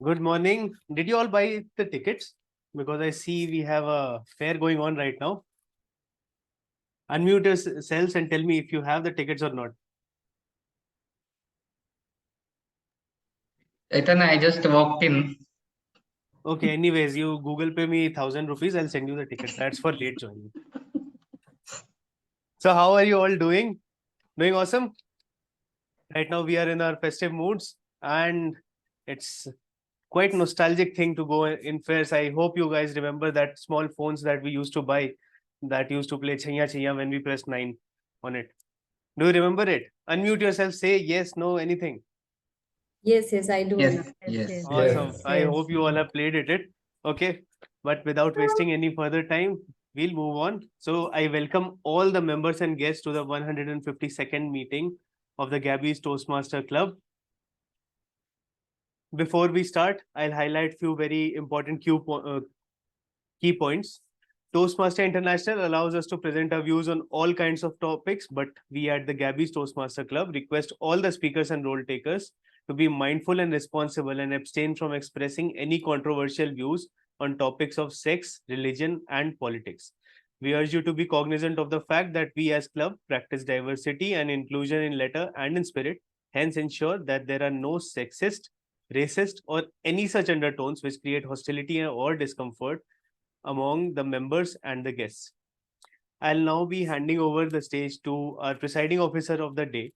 Good morning. Did you all buy the tickets? Because I see we have a fair going on right now. Unmute yourselves and tell me if you have the tickets or not. Chaitanya, I just walked in. Okay, anyways, you Google pay me 1,000 rupees. I'll send you the ticket. That's for late joining. So, how are you all doing? Doing awesome? Right now, we are in our festive moods and it's quite nostalgic thing to go in fairs. I hope you guys remember that small phones that we used to buy that used to play Chaiya Chaiya when we pressed 9 on it. Do you remember it? Unmute yourself, say yes, no, anything. Yes, I do. Yes, Yes, yes. yes, Awesome. yes, I yes. hope you all have played it. Okay. But without wasting any further time, we'll move on. So I welcome all the members and guests to the 152nd meeting of the Gabbys Toastmaster Club. Before we start, I'll highlight few very important key points. Toastmaster International allows us to present our views on all kinds of topics, but we at the Gabbys Toastmaster Club request all the speakers and role takers to be mindful and responsible and abstain from expressing any controversial views on topics of sex, religion, and politics. We urge you to be cognizant of the fact that we as club practice diversity and inclusion in letter and in spirit, hence ensure that there are no sexist, racist, or any such undertones which create hostility or discomfort among the members and the guests. I'll now be handing over the stage to our presiding officer of the day.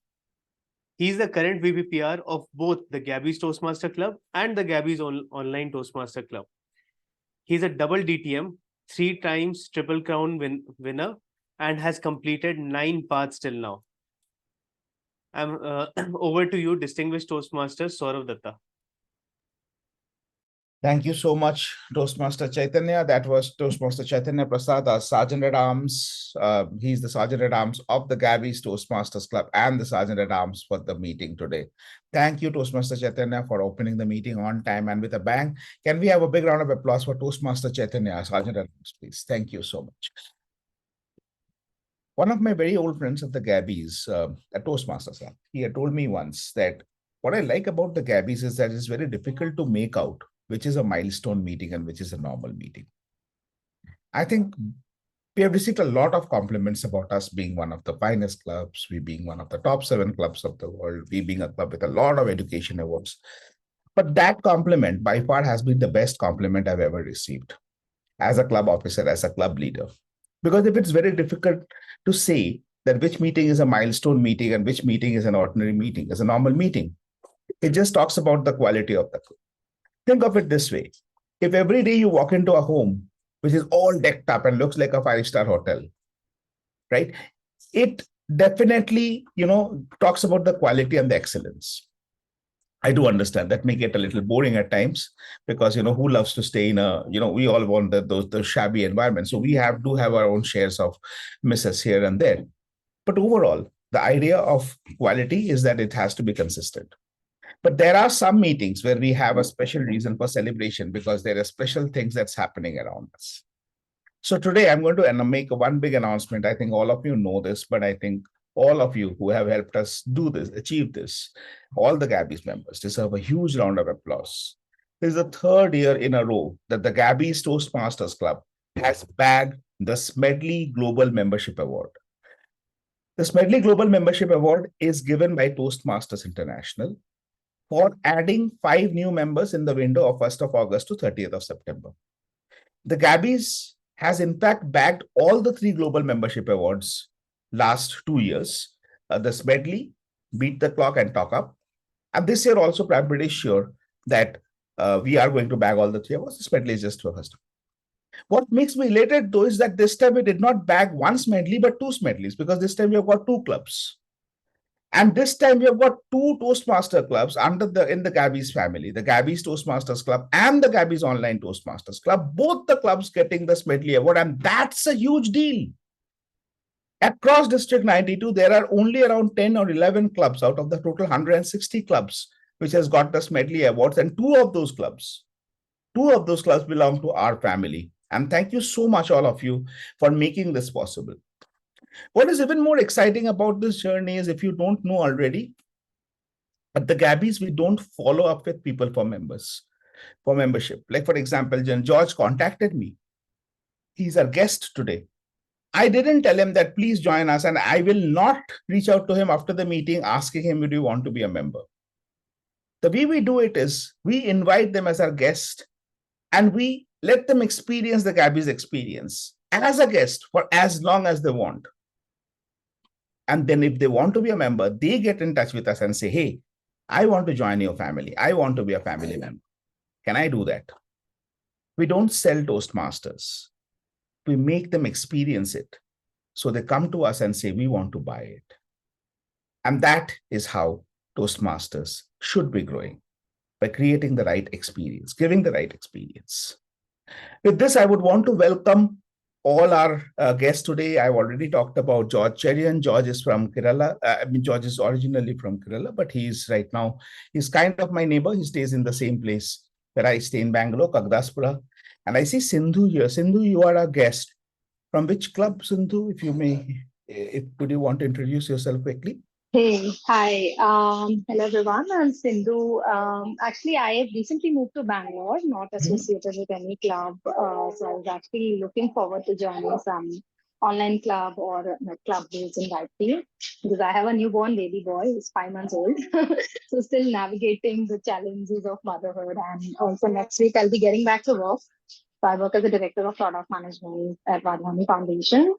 He's the current VPPR of both the Gabbys Toastmaster Club and the Gabbys Online Toastmaster Club. He's a double DTM, 3 times Triple Crown winner, and has completed 9 paths till now. I'm over to you, distinguished Toastmaster Sourav Dutta. Thank you so much, Toastmaster Chaitanya. That was Toastmaster Chaitanya Prasad, our Sergeant at Arms. He's the Sergeant at Arms of the Gabbys Toastmasters Club and the Sergeant at Arms for the meeting today. Thank you, Toastmaster Chaitanya, for opening the meeting on time and with a bang. Can we have a big round of applause for Toastmaster Chaitanya, our Sergeant at Arms, please? Thank you so much. One of my very old friends of the Gabbys, at Toastmasters Club, he had told me once that what I like about the Gabbys is that it's very difficult to make out which is a milestone meeting and which is a normal meeting. I think we have received a lot of compliments about us being one of the finest clubs, we being one of the top 7 clubs of the world, we being a club with a lot of education awards. But that compliment by far has been the best compliment I've ever received as a club officer, as a club leader. Because if it's very difficult to say that which meeting is a milestone meeting and which meeting is an ordinary meeting, is a normal meeting, it just talks about the quality of the club. Think of it this way. If every day you walk into a home, which is all decked up and looks like a 5-star hotel, right? It definitely, talks about the quality and the excellence. I do understand that may get a little boring at times because, who loves to stay in a, we all want those shabby environments. So we do have our own shares of misses here and there. But overall, the idea of quality is that it has to be consistent. But there are some meetings where we have a special reason for celebration because there are special things that's happening around us. So today I'm going to make one big announcement. I think all of you know this, but I think all of you who have helped us do this, achieve this, all the Gabbys members deserve a huge round of applause. This is the 3rd year in a row that the Gabbys Toastmasters Club has bagged the Smedley Global Membership Award. The Smedley Global Membership Award is given by Toastmasters International for adding 5 new members in the window of 1st of August to 30th of September. The Gabbys has in fact bagged all the 3 global membership awards last 2 years. The Smedley, Beat the Clock and Talk Up. And this year also I'm pretty sure that we are going to bag all the 3 awards. The Smedley is just for first time. What makes me elated though is that this time we did not bag one Smedley but 2 Smedleys because this time we have got 2 clubs. And this time we have got 2 Toastmaster clubs in the Gabbys family, the Gabbys Toastmasters Club and the Gabbys Online Toastmasters Club, both the clubs getting the Smedley Award, and that's a huge deal. Across District 92, there are only around 10 or 11 clubs out of the total 160 clubs which has got the Smedley Awards, and two of those clubs belong to our family. And thank you so much, all of you, for making this possible. What is even more exciting about this journey is, if you don't know already, at the Gabbys, we don't follow up with people for members. for membership. Like, for example, George contacted me. He's our guest today. I didn't tell him that please join us, and I will not reach out to him after the meeting asking him, do you want to be a member? The way we do it is we invite them as our guest and we let them experience the Gabbys experience as a guest for as long as they want. And then if they want to be a member, they get in touch with us and say, hey, I want to join your family. I want to be a family member. Can I do that? We don't sell Toastmasters. We make them experience it. So they come to us and say, we want to buy it. And that is how Toastmasters should be growing, by creating the right experience, giving the right experience. With this, I would want to welcome all our guests today. I've already talked about George Cherian. George is from Kerala. George is originally from Kerala, but he's right now, he's kind of my neighbor. He stays in the same place where I stay in Bangalore, Kagdaspura. And I see Sindhu here. Sindhu, you are our guest. From which club, Sindhu, if you may, would you want to introduce yourself quickly? Hey, hi. Hello everyone. I'm Sindhu. Actually, I have recently moved to Bangalore, not associated with any club. So I was actually looking forward to joining some online club or club based in that field, because I have a newborn baby boy who's 5 months old. So still navigating the challenges of motherhood. And also next week I'll be getting back to work. So I work as a director of product management at Otwani Foundation.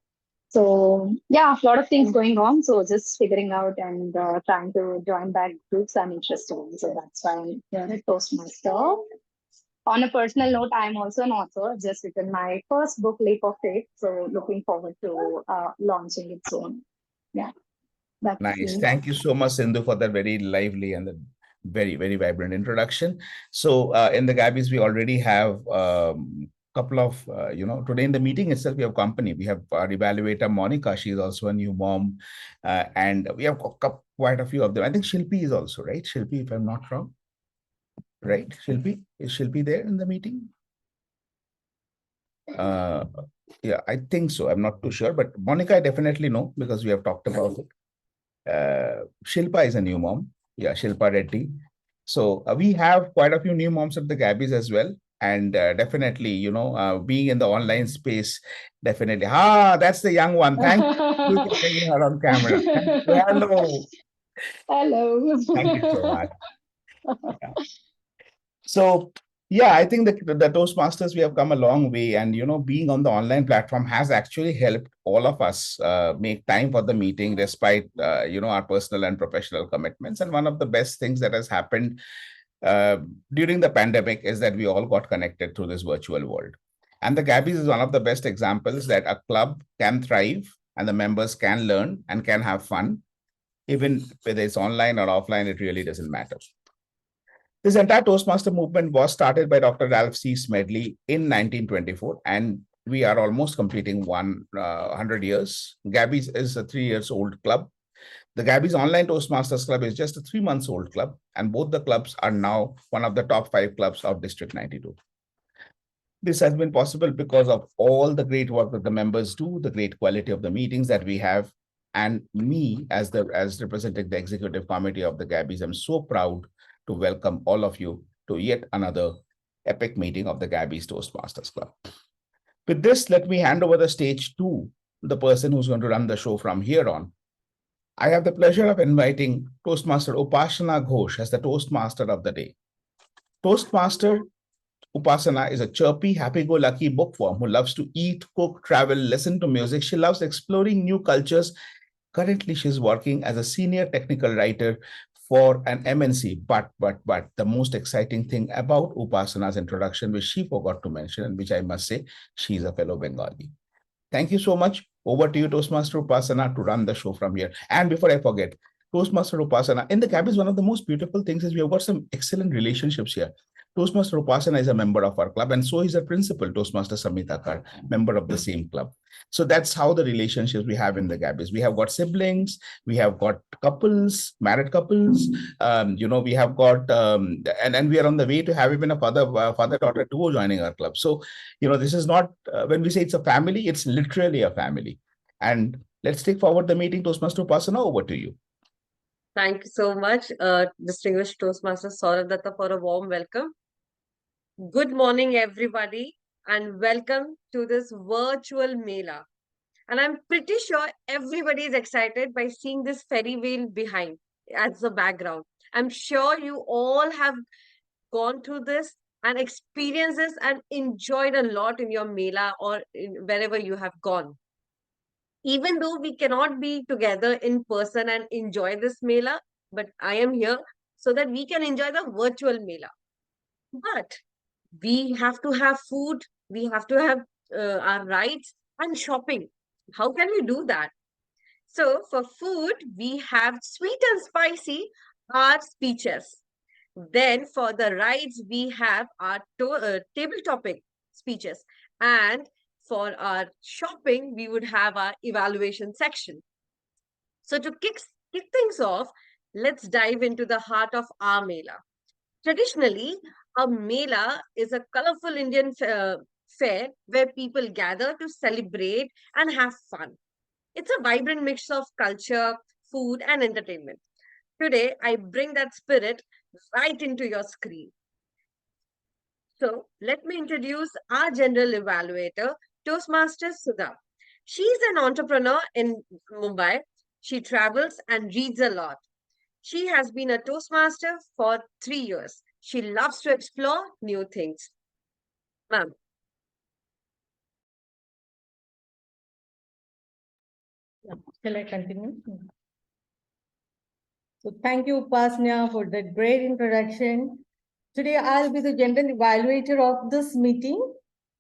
So yeah, a lot of things going on. So just figuring out and trying to join back groups I'm interested in. So that's why I'm here at Toastmaster. On a personal note, I'm also an author. Just written my first book, Leap of Faith. So looking forward to launching it soon. Yeah. That's Nice. me. Thank you so much, Sindhu, for that very lively and very, very vibrant introduction. So in the Gabbys, we already have couple of, today in the meeting itself, we have company. We have our evaluator, Monica. She is also a new mom. And we have quite a few of them. I think Shilpi is also, right? Shilpi, if I'm not wrong. Right? Shilpi? Is Shilpi there in the meeting? Yeah, I think so. I'm not too sure. But Monica, I definitely know because we have talked about it. Shilpa is a new mom. Yeah, Shilpa Reddy. So we have quite a few new moms at the Gabbys as well. And definitely, being in the online space, definitely. That's the young one. Thank you for bringing her on camera. Thank you. Hello. Hello. Thank you so much. Yeah. So, yeah, I think the Toastmasters, we have come a long way. And, being on the online platform has actually helped all of us make time for the meeting despite, our personal and professional commitments. And one of the best things that has happened during the pandemic is that we all got connected through this virtual world. And the Gabbys is one of the best examples that a club can thrive and the members can learn and can have fun. Even whether it's online or offline, it really doesn't matter. This entire Toastmaster movement was started by Dr. Ralph C. Smedley in 1924, and we are almost completing 100 years. Gabbys is a 3 years old club. The Gabbys Online Toastmasters Club is just a 3 months old club, and both the clubs are now one of the top 5 clubs of District 92. This has been possible because of all the great work that the members do, the great quality of the meetings that we have, and me as representing the executive committee of the Gabbys. I'm so proud to welcome all of you to yet another epic meeting of the Gabbys Toastmasters Club. With this, let me hand over the stage to the person who's going to run the show from here on. I have the pleasure of inviting Toastmaster Upasana Ghosh as the Toastmaster of the day. Toastmaster Upasana is a chirpy, happy-go-lucky bookworm who loves to eat, cook, travel, listen to music. She loves exploring new cultures. Currently, she's working as a senior technical writer for an MNC. But the most exciting thing about Upasana's introduction, which she forgot to mention, and which I must say, she's a fellow Bengali. Thank you so much. Over to you, Toastmaster Upasana, to run the show from here. And before I forget, Toastmaster Upasana, in the Gabbys, one of the most beautiful things is we have got some excellent relationships here. Toastmaster Upasana is a member of our club, and so is a principal, Toastmaster Samita, member of the same club. So that's how the relationships we have in the Gabbys. We have got siblings, we have got couples, married couples, we have got, and we are on the way to have even a father-daughter duo joining our club. So, this is not, when we say it's a family, it's literally a family. And let's take forward the meeting. Toastmaster Upasana, over to you. Thank you so much, distinguished Toastmaster Sourav Dutta, for a warm welcome. Good morning, everybody, and welcome to this virtual Mela. And I'm pretty sure everybody is excited by seeing this ferry wheel behind as the background. I'm sure you all have gone through this and experienced this and enjoyed a lot in your Mela or wherever you have gone. Even though we cannot be together in person and enjoy this Mela, but I am here so that we can enjoy the virtual Mela. But we have to have food, we have to have our rights and shopping. How can we do that? So for food, we have sweet and spicy, our speeches. Then for the rides, we have our table topic speeches. And for our shopping, we would have our evaluation section. So to kick things off, let's dive into the heart of our Mela. Traditionally, a Mela is a colorful Indian fair where people gather to celebrate and have fun. It's a vibrant mix of culture, food, and entertainment. Today, I bring that spirit right into your screen. So, let me introduce our general evaluator, Toastmasters Sudha. She's an entrepreneur in Mumbai. She travels and reads a lot. She has been a Toastmaster for 3 years. She loves to explore new things. Ma'am. Shall I continue? So thank you, Upasana, for that great introduction. Today, I'll be the general evaluator of this meeting,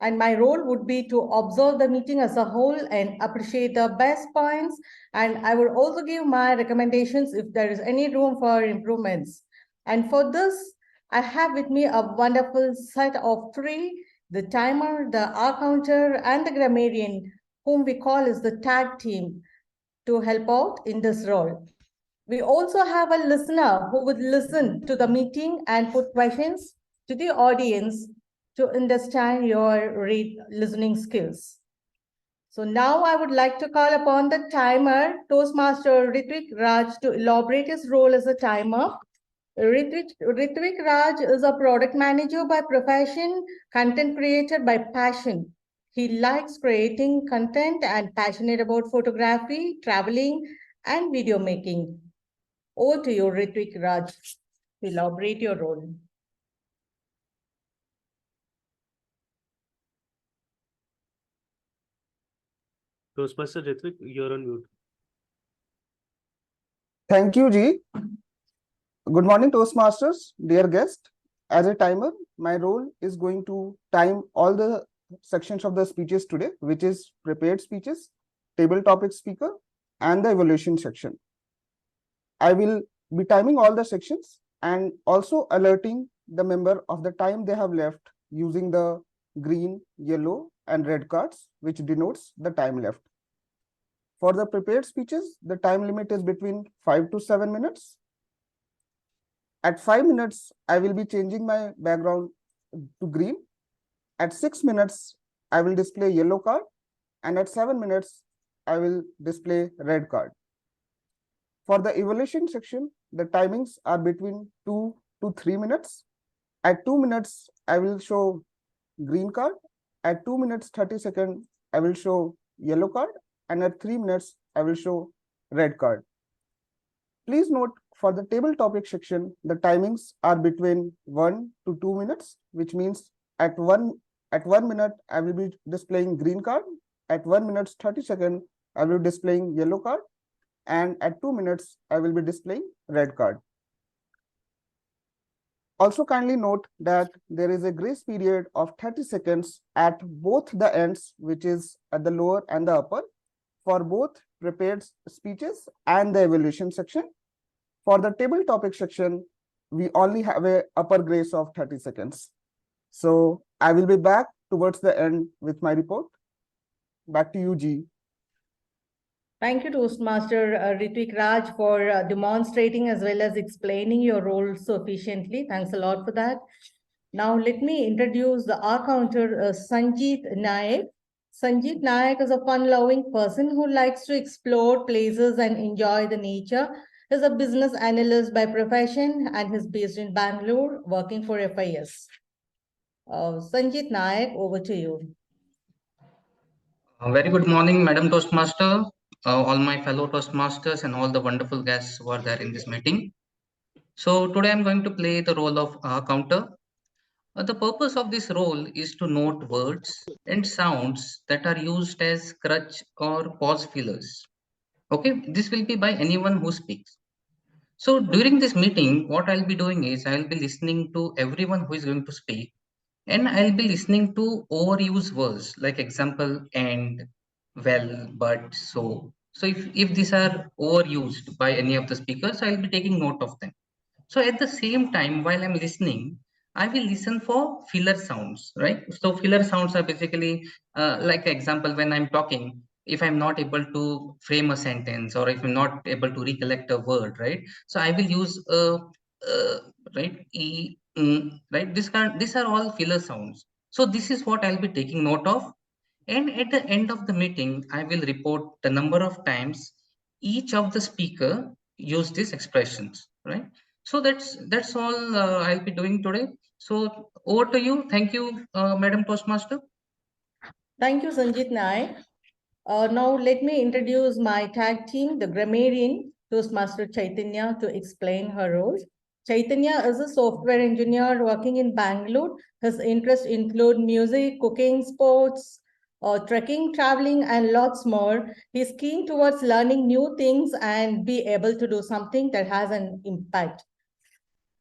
and my role would be to observe the meeting as a whole and appreciate the best points. And I will also give my recommendations if there is any room for improvements. And for this, I have with me a wonderful set of three, the timer, the R counter, and the grammarian, whom we call as the tag team, to help out in this role. We also have a listener who would listen to the meeting and put questions to the audience to understand your listening skills. So now I would like to call upon the timer, Toastmaster Ritwik Raj, to elaborate his role as a timer. Ritwik Raj is a product manager by profession, content creator by passion. He likes creating content and passionate about photography, traveling, and video making. Over to you, Ritwik Raj, to elaborate your role. Toastmaster Ritwik, you're on mute. Thank you, Ji. Good morning, Toastmasters, dear guest. As a timer, my role is going to time all the sections of the speeches today, which is prepared speeches, table topic speaker, and the evaluation section. I will be timing all the sections and also alerting the member of the time they have left using the green, yellow, and red cards, which denotes the time left. For the prepared speeches, the time limit is between 5 to 7 minutes. At 5 minutes, I will be changing my background to green. At 6 minutes, I will display yellow card. And at 7 minutes, I will display red card. For the evaluation section, the timings are between 2 to 3 minutes. At 2 minutes, I will show green card. At 2 minutes 30 seconds, I will show yellow card. And at 3 minutes, I will show red card. Please note, for the table topic section, the timings are between 1 to 2 minutes, which means at 1 minute, I will be displaying green card. At 1 minute 30 seconds, I will be displaying yellow card. And at 2 minutes, I will be displaying red card. Also kindly note that there is a grace period of 30 seconds at both the ends, which is at the lower and the upper, for both prepared speeches and the evaluation section. For the table topic section, we only have a upper grace of 30 seconds. So I will be back towards the end with my report. Back to you, Ji. Thank you, Toastmaster Ritwik Raj, for demonstrating as well as explaining your role so efficiently. Thanks a lot for that. Now, let me introduce the R counter, Sanjeet Nayak. Sanjeet Nayak is a fun-loving person who likes to explore places and enjoy the nature. He's a business analyst by profession and he's based in Bangalore, working for FIS. Sanjeet Nayak, over to you. Very good morning, Madam Toastmaster, all my fellow Toastmasters, and all the wonderful guests who are there in this meeting. So today I'm going to play the role of counter. The purpose of this role is to note words and sounds that are used as crutch or pause fillers. Okay, this will be by anyone who speaks. So during this meeting, what I'll be doing is I'll be listening to everyone who is going to speak, and I'll be listening to overused words like example and, well, but, so. So if these are overused by any of the speakers, I'll be taking note of them. So at the same time, while I'm listening, I will listen for filler sounds, right? So filler sounds are basically like example when I'm talking, if I'm not able to frame a sentence or if I'm not able to recollect a word, right? So I will use right, right? These are all filler sounds. So this is what I'll be taking note of. And at the end of the meeting, I will report the number of times each of the speaker use these expressions, right? So that's all I'll be doing today. So over to you. Thank you, Madam Toastmaster. Thank you, Sanjeet Nayak. Now let me introduce my tag team, the Grammarian, Toastmaster Chaitanya, to explain her role. Chaitanya is a software engineer working in Bangalore. His interests include music, cooking, sports, trekking, traveling, and lots more. He's keen towards learning new things and be able to do something that has an impact.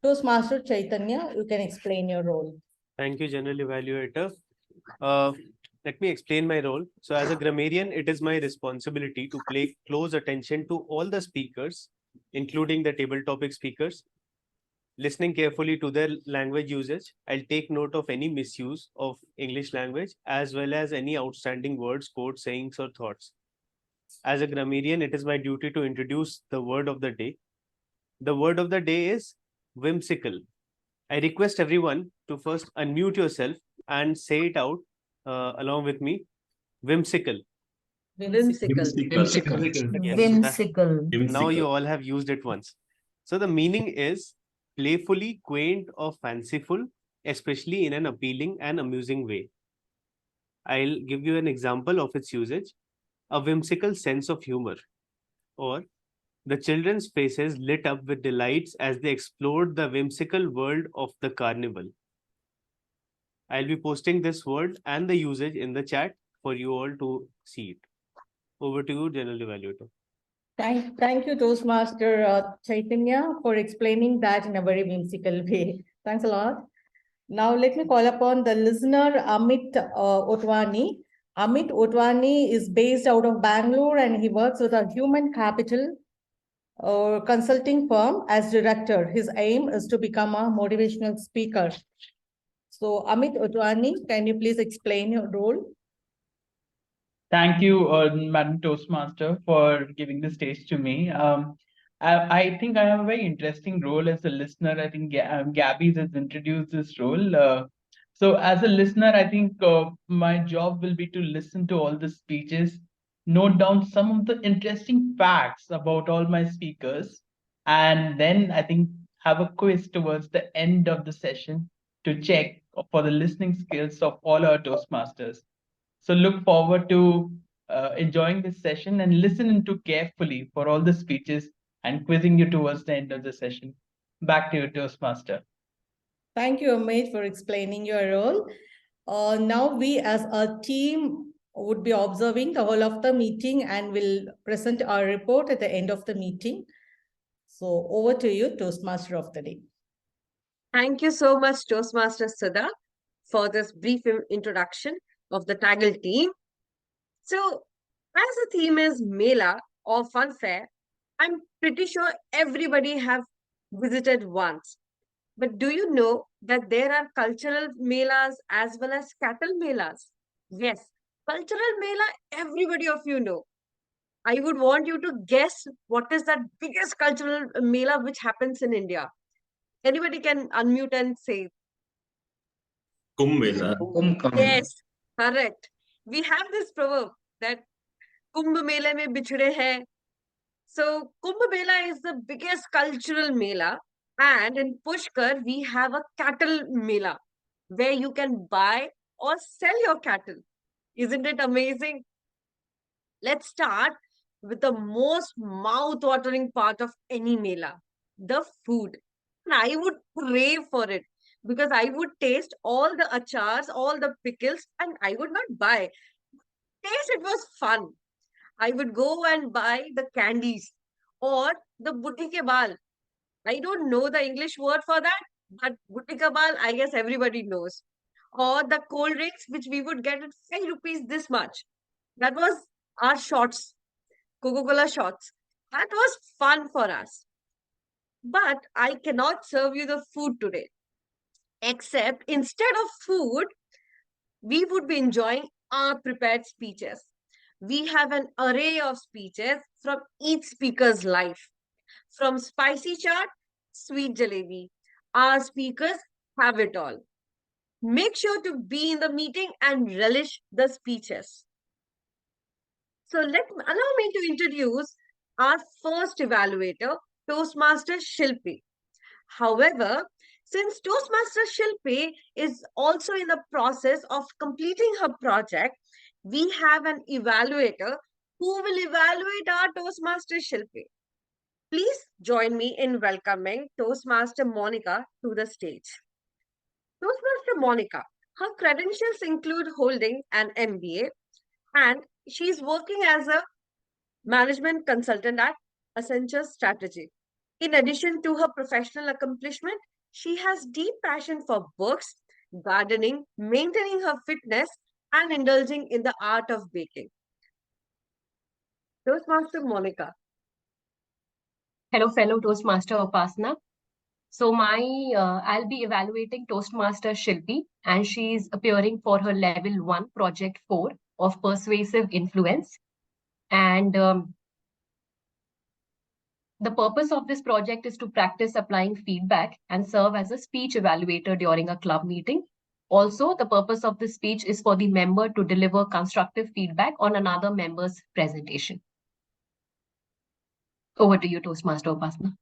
Toastmaster Chaitanya, you can explain your role. Thank you, General Evaluator. Let me explain my role. So as a grammarian, it is my responsibility to pay close attention to all the speakers, including the table topic speakers. Listening carefully to their language usage, I'll take note of any misuse of English language, as well as any outstanding words, quotes, sayings, or thoughts. As a grammarian, it is my duty to introduce the word of the day. The word of the day is whimsical. I request everyone to first unmute yourself and say it out along with me. Whimsical. Whimsical. Whimsical. Yes. Whimsical. Now you all have used it once. So the meaning is playfully, quaint, or fanciful, especially in an appealing and amusing way. I'll give you an example of its usage. A whimsical sense of humor, or the children's faces lit up with delights as they explored the whimsical world of the carnival. I'll be posting this word and the usage in the chat for you all to see it. Over to you, General Evaluator. Thank you, Toastmaster Chaitanya, for explaining that in a very whimsical way. Thanks a lot. Now, let me call upon the listener, Amit Otwani. Amit Otwani is based out of Bangalore and he works with a human capital consulting firm as director. His aim is to become a motivational speaker. So, Amit Otwani, can you please explain your role? Thank you, Madam Toastmaster, for giving the stage to me. I think I have a very interesting role as a listener. I think Gabbys has introduced this role. So as a listener, I think my job will be to listen to all the speeches, note down some of the interesting facts about all my speakers, and then I think have a quiz towards the end of the session to check for the listening skills of all our Toastmasters. So look forward to enjoying this session and listen to carefully for all the speeches and quizzing you towards the end of the session. Back to you, Toastmaster. Thank you, Amit, for explaining your role. Now we as a team would be observing the whole of the meeting and will present our report at the end of the meeting. So over to you, Toastmaster of the day. Thank you so much, Toastmaster Sudha, for this brief introduction of the Taggle team. So, as the theme is Mela or Fun Fair, I'm pretty sure everybody have visited once. But do you know that there are cultural melas as well as cattle melas? Yes, cultural mela, everybody of you know. I would want you to guess what is that biggest cultural mela which happens in India. Anybody can unmute and say. Kumbh Mela. Yes, correct. We have this proverb that Kumbh Mela mein bichde hai. So Kumbh Mela is the biggest cultural mela, and in Pushkar we have a cattle mela, where you can buy or sell your cattle. Isn't it amazing? Let's start with the most mouth-watering part of any mela, the food. And I would crave for it because I would taste all the achars, all the pickles, and I would not buy. Taste, it was fun. I would go and buy the candies or the butti ke bal. I don't know the English word for that, but butti ke bal, I guess everybody knows. Or the cold drinks, which we would get at 5 rupees this much. That was our shots, Coca-Cola shots. That was fun for us. But I cannot serve you the food today. Except instead of food, we would be enjoying our prepared speeches. We have an array of speeches from each speaker's life. From spicy chaat, sweet jalebi. Our speakers have it all. Make sure to be in the meeting and relish the speeches. So allow me to introduce our first evaluator, Toastmaster Shilpi. However, since Toastmaster Shilpi is also in the process of completing her project, we have an evaluator who will evaluate our Toastmaster Shilpi. Please join me in welcoming Toastmaster Monica to the stage. Toastmaster Monica, her credentials include holding an MBA, and she's working as a management consultant at Accenture Strategy. In addition to her professional accomplishment, she has deep passion for books, gardening, maintaining her fitness, and indulging in the art of baking. Toastmaster Monica. Hello, fellow Toastmaster Upasana. So I'll be evaluating Toastmaster Shilpi, and she's appearing for her level 1 project 4 of persuasive influence. And the purpose of this project is to practice applying feedback and serve as a speech evaluator during a club meeting. Also, the purpose of this speech is for the member to deliver constructive feedback on another member's presentation. Over to you, Toastmaster Upasana.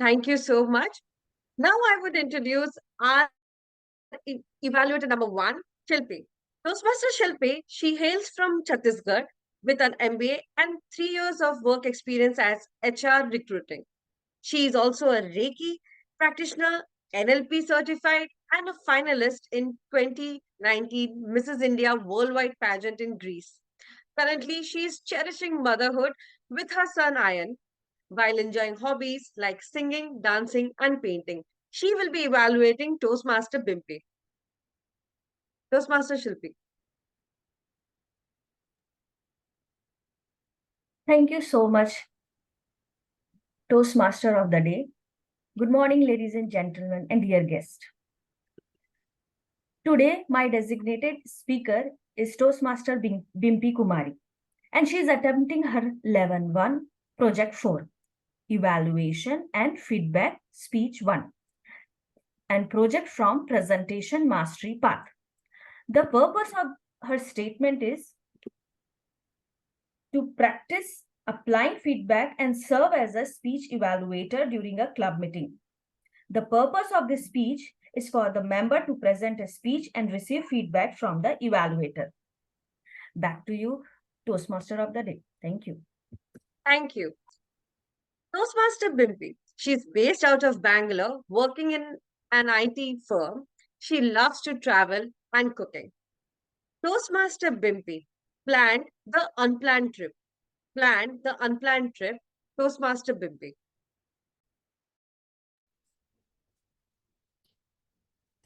Thank you so much. Now I would introduce our evaluator number 1, Shilpi. Toastmaster Shilpi, she hails from Chhattisgarh with an MBA and 3 years of work experience as HR recruiting. She is also a Reiki practitioner, NLP certified, and a finalist in 2019 Mrs. India Worldwide pageant in Greece. Currently, she is cherishing motherhood with her son Ayan while enjoying hobbies like singing, dancing, and painting. She will be evaluating Toastmaster Bimpy. Toastmaster Shilpi. Thank you so much, Toastmaster of the day. Good morning, ladies and gentlemen, and dear guests. Today, my designated speaker is Toastmaster Bimpy Kumari, and she is attempting her level 1, project 4, evaluation and feedback speech 1, and project from presentation mastery path. The purpose of her statement is to practice applying feedback and serve as a speech evaluator during a club meeting. The purpose of this speech is for the member to present a speech and receive feedback from the evaluator. Back to you, Toastmaster of the day. Thank you. Thank you. Toastmaster Bimpy. She's based out of Bangalore, working in an IT firm. She loves to travel and cooking. Toastmaster Bimpy planned the unplanned trip. Toastmaster Bimpy.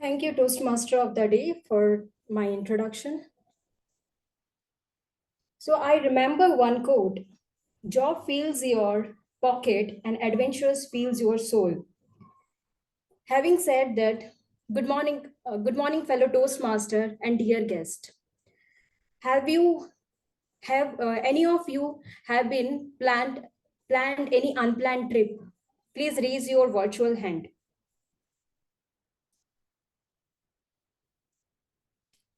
Thank you, Toastmaster of the day, for my introduction. So I remember one quote: job fills your pocket and adventures fills your soul. Having said that, good morning, fellow Toastmaster and dear guest. Have any of you have been planned any unplanned trip? Please raise your virtual hand.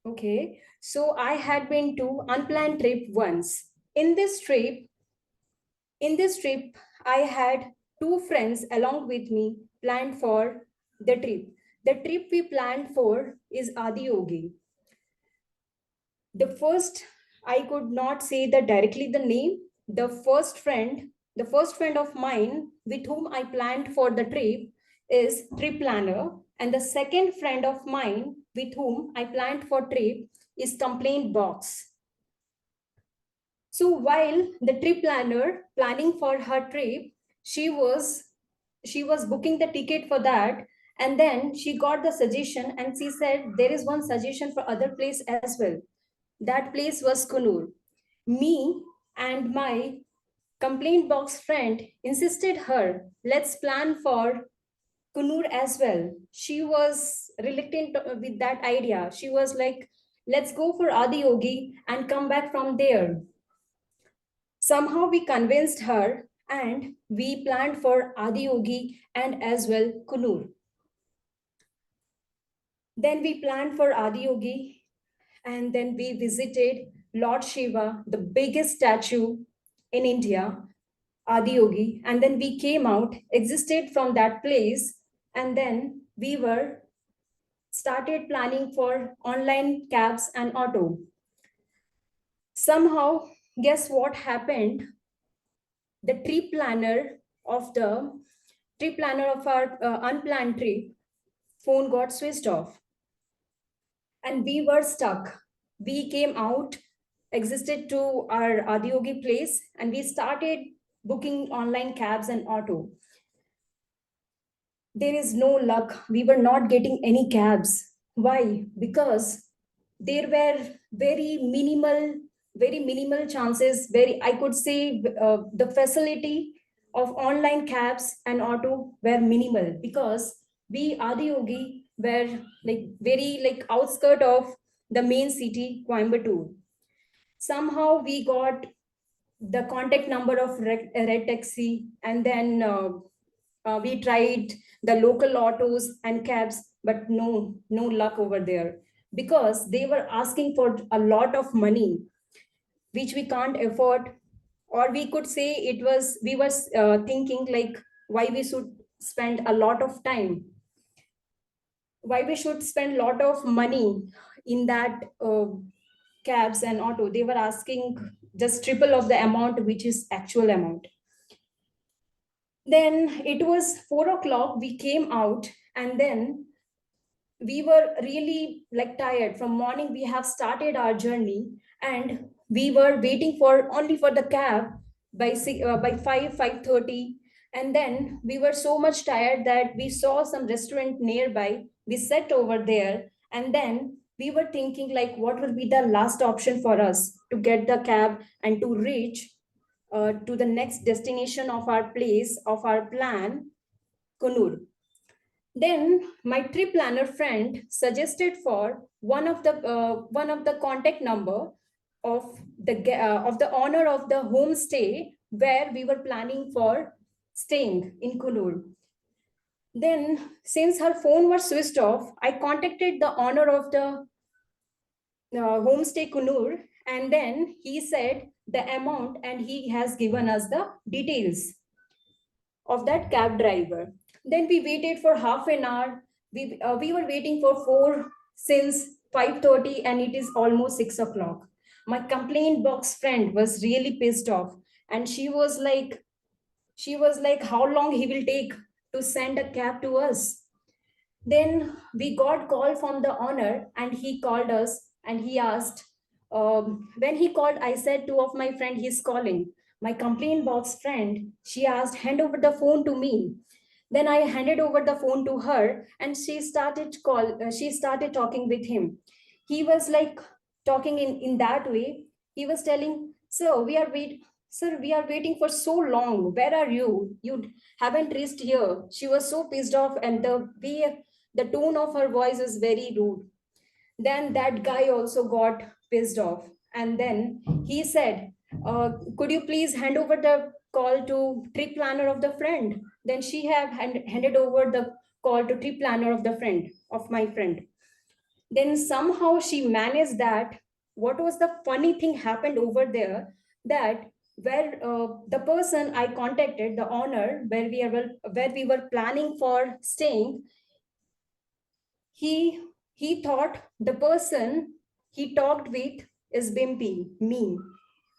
Okay, so I had been to unplanned trip once. In this trip, I had 2 friends along with me planned for the trip. The trip we planned for is Adiyogi. The first, I could not say directly the name. The first friend of mine with whom I planned for the trip is trip planner, and the second friend of mine with whom I planned for trip is complaint box. So while the trip planner planning for her trip, she was booking the ticket for that, and then she got the suggestion and she said there is one suggestion for other place as well. That place was Kunur. Me and my complaint box friend insisted her, let's plan for Kunur as well. She was reluctant with that idea. She was like, let's go for Adiyogi and come back from there. Somehow we convinced her and we planned for Adiyogi and as well Kunur. Then we planned for Adiyogi and then we visited Lord Shiva, the biggest statue in India, Adiyogi. And then we came out, existed from that place, and then we started planning for online cabs and auto. Somehow, guess what happened? The trip planner of our unplanned trip phone got switched off and we were stuck. We came out, existed to our Adiyogi place, and we started booking online cabs and auto. There is no luck. We were not getting any cabs. Why? Because there were very minimal chances. I could say the facility of online cabs and auto were minimal because we Adiyogi were very outskirt of the main city, Coimbatore. Somehow we got the contact number of Red Taxi, and then we tried the local autos and cabs, but no luck over there because they were asking for a lot of money, which we can't afford. Or we could say we were thinking like why we should spend a lot of time, why we should spend a lot of money in that cabs and auto. They were asking just triple of the amount, which is actual amount. Then it was 4 o'clock, we came out, and then we were really tired. From morning, we have started our journey, and we were waiting only for the cab by 5:30. And then we were so much tired that we saw some restaurant nearby. We sat over there, and then we were thinking what will be the last option for us to get the cab and to reach to the next destination of our place, of our plan, Kunur. Then my trip planner friend suggested for one of the contact number of the owner of the homestay where we were planning for staying in Kunur. Then, since her phone was switched off, I contacted the owner of the homestay Kunur, and then he said the amount and he has given us the details of that cab driver. Then we waited for half an hour. We were waiting for since 5:30 and it is almost 6 o'clock. My complaint box friend was really pissed off and she was like, how long he will take to send a cab to us? Then we got call from the owner and he called us and he asked, when he called, I said two of my friend, he's calling. My complaint box friend, she asked, hand over the phone to me. Then I handed over the phone to her and she started talking with him. He was talking in that way. He was telling, sir, we are waiting for so long. Where are you? You haven't reached here. She was so pissed off and the tone of her voice is very rude. Then that guy also got pissed off. And then he said, could you please hand over the call to trip planner of the friend? Then she have handed over the call to trip planner of the friend, of my friend. Then somehow she managed that. What was the funny thing happened over there, that where the person I contacted, the owner where we were planning for staying, he thought the person he talked with is Bimpy, me.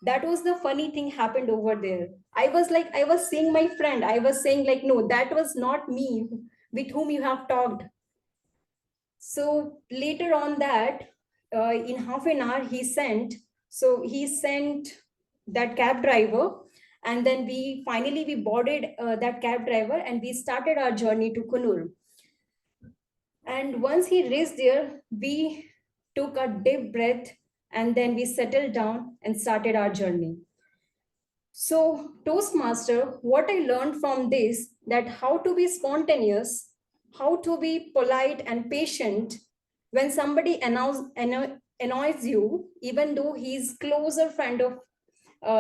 That was the funny thing happened over there. I was seeing my friend. I was saying like, no, that was not me with whom you have talked. So later on that, in half an hour, he sent that cab driver, and then we boarded that cab driver and we started our journey to Kunur. And once he reached there, we took a deep breath and then we settled down and started our journey. So Toastmaster, what I learned from this, that how to be spontaneous, how to be polite and patient when somebody annoys you, even though he's closer friend of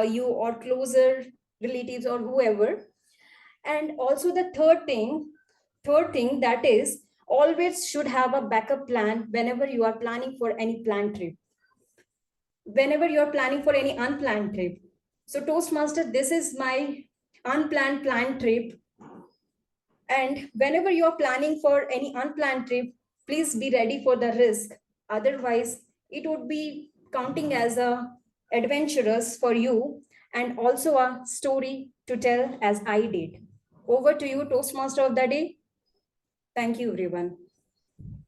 you or closer relatives or whoever. And also the third thing that is, always should have a backup plan whenever you are planning for any planned trip, whenever you're planning for any unplanned trip. So Toastmaster, this is my unplanned planned trip. And whenever you're planning for any unplanned trip, please be ready for the risk. Otherwise, it would be counting as a adventurous for you and also a story to tell as I did. Over to you, Toastmaster of the day. Thank you, everyone.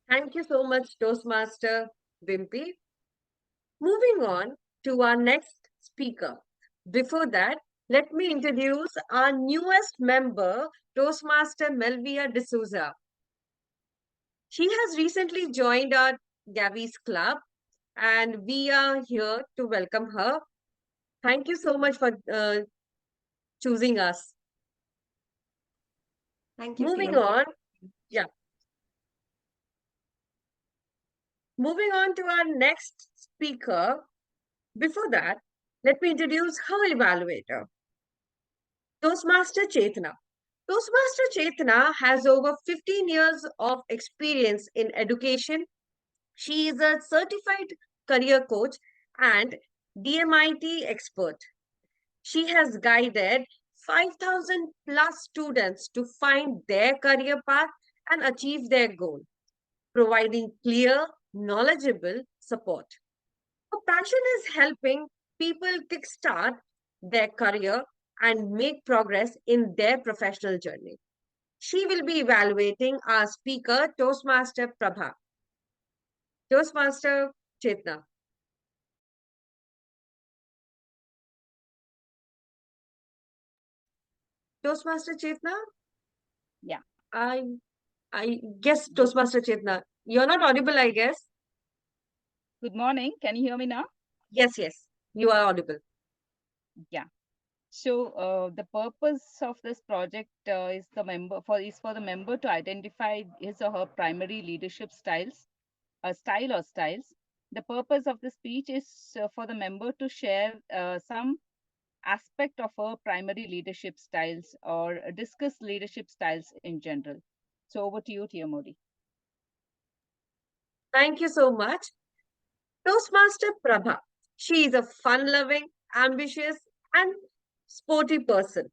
Thank you so much, Toastmaster Bimpy. Moving on to our next speaker. Before that, let me introduce our newest member, Toastmaster Melvia D'Souza. She has recently joined our Gabbys club and we are here to welcome her. Thank you so much for choosing us. Thank you. Moving on, yeah. Moving on to our next speaker. Before that, let me introduce her evaluator, Toastmaster Chetana. Toastmaster Chetana has over 15 years of experience in education. She is a certified career coach and DMIT expert. She has guided 5,000 plus students to find their career path and achieve their goal, providing clear, knowledgeable support. Her passion is helping people kickstart their career and make progress in their professional journey. She will be evaluating our speaker, Toastmaster Prabha. Toastmaster Chetna. Toastmaster Chetna? Yeah. I guess Toastmaster Chetna. You're not audible, I guess. Good morning. Can you hear me now? Yes, you are audible. Yeah. So the purpose of this project is for the member to identify his or her primary leadership styles. The purpose of the speech is for the member to share some aspect of her primary leadership styles or discuss leadership styles in general. So over to you, TMOD. Thank you so much. Toastmaster Prabha. She is a fun-loving, ambitious, and sporty person.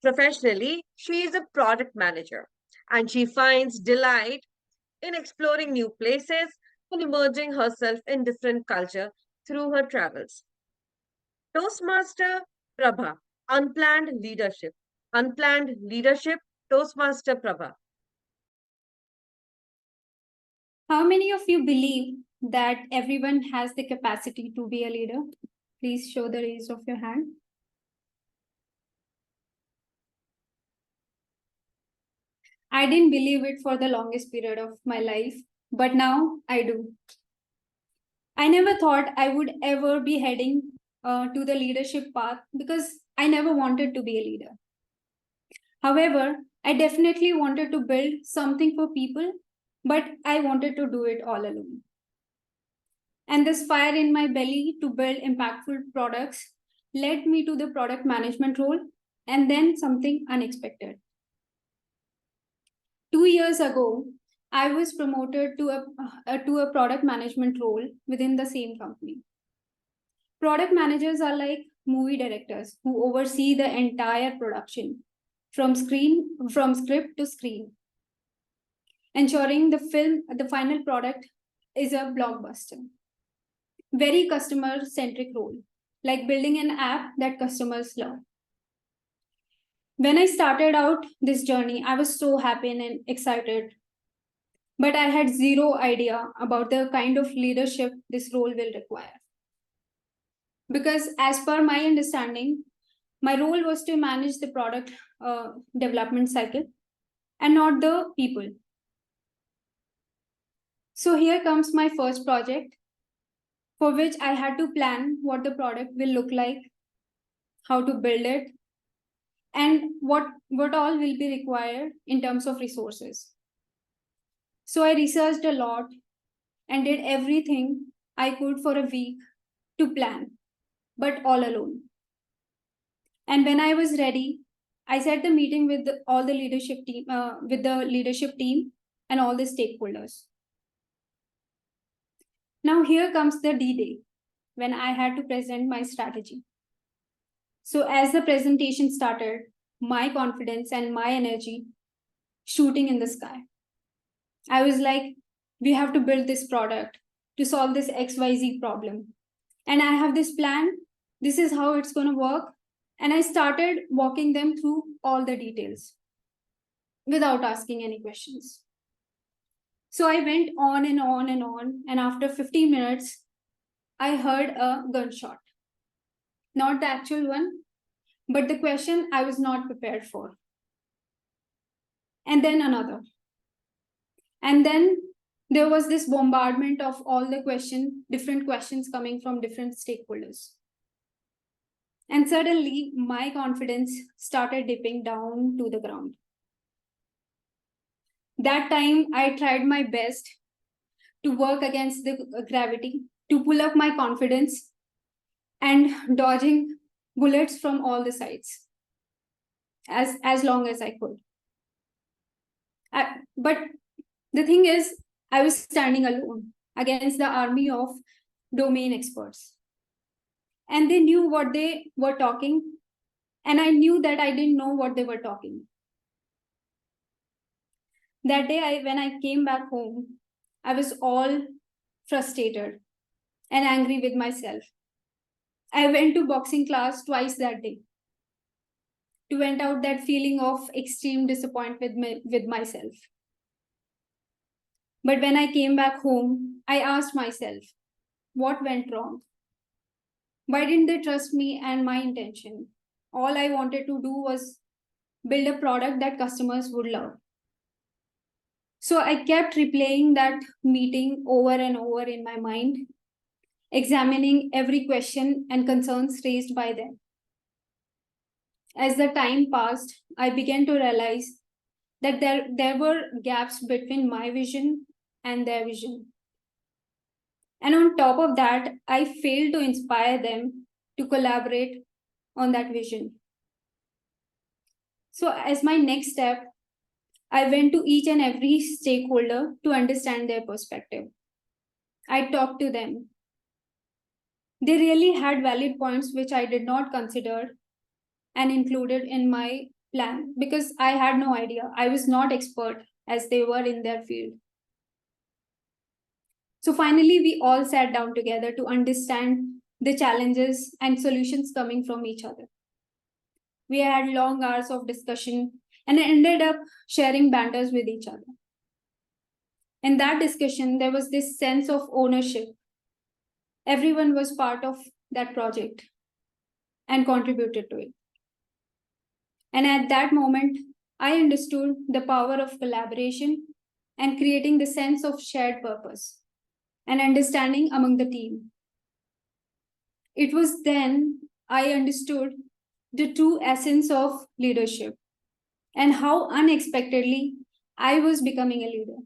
Professionally, she is a product manager, and she finds delight in exploring new places and immersing herself in different culture through her travels. Toastmaster Prabha, unplanned leadership. Unplanned leadership, Toastmaster Prabha. How many of you believe that everyone has the capacity to be a leader? Please show the raise of your hand. I didn't believe it for the longest period of my life, but now I do. I never thought I would ever be heading to the leadership path because I never wanted to be a leader. However, I definitely wanted to build something for people, but I wanted to do it all alone. And this fire in my belly to build impactful products led me to the product management role and then something unexpected. 2 years ago, I was promoted to a product management role within the same company. Product managers are like movie directors who oversee the entire production from script to screen. ensuring the final product is a blockbuster. Very customer-centric role, like building an app that customers love. When I started out this journey, I was so happy and excited, but I had zero idea about the kind of leadership this role will require. Because as per my understanding, my role was to manage the product development cycle and not the people. So here comes my first project, for which I had to plan what the product will look like, how to build it, and what all will be required in terms of resources. So I researched a lot and did everything I could for a week to plan, but all alone. And when I was ready, I set the meeting with all the leadership team, and all the stakeholders. Now here comes the D-Day, when I had to present my strategy. So as the presentation started, my confidence and my energy shooting in the sky. I was like, we have to build this product to solve this XYZ problem. And I have this plan. This is how it's going to work. And I started walking them through all the details without asking any questions. So I went on and on and on. And after 15 minutes, I heard a gunshot. Not the actual one, but the question I was not prepared for. And then another. And then there was this bombardment of all the different questions coming from different stakeholders. And suddenly my confidence started dipping down to the ground. That time I tried my best to work against the gravity, to pull up my confidence and dodging bullets from all the sides as long as I could. But the thing is, I was standing alone against the army of domain experts. And they knew what they were talking, and I knew that I didn't know what they were talking. That day, when I came back home, I was all frustrated and angry with myself. I went to boxing class twice that day to vent out that feeling of extreme disappointment with myself. But when I came back home, I asked myself, what went wrong? Why didn't they trust me and my intention? All I wanted to do was build a product that customers would love. So I kept replaying that meeting over and over in my mind, examining every question and concerns raised by them. As the time passed, I began to realize that there were gaps between my vision and their vision. And on top of that, I failed to inspire them to collaborate on that vision. So as my next step, I went to each and every stakeholder to understand their perspective. I talked to them. They really had valid points which I did not consider and included in my plan because I had no idea. I was not expert as they were in their field. So finally, we all sat down together to understand the challenges and solutions coming from each other. We had long hours of discussion and ended up sharing banters with each other. In that discussion, there was this sense of ownership. Everyone was part of that project and contributed to it. And at that moment, I understood the power of collaboration and creating the sense of shared purpose and understanding among the team. It was then I understood the true essence of leadership and how unexpectedly I was becoming a leader.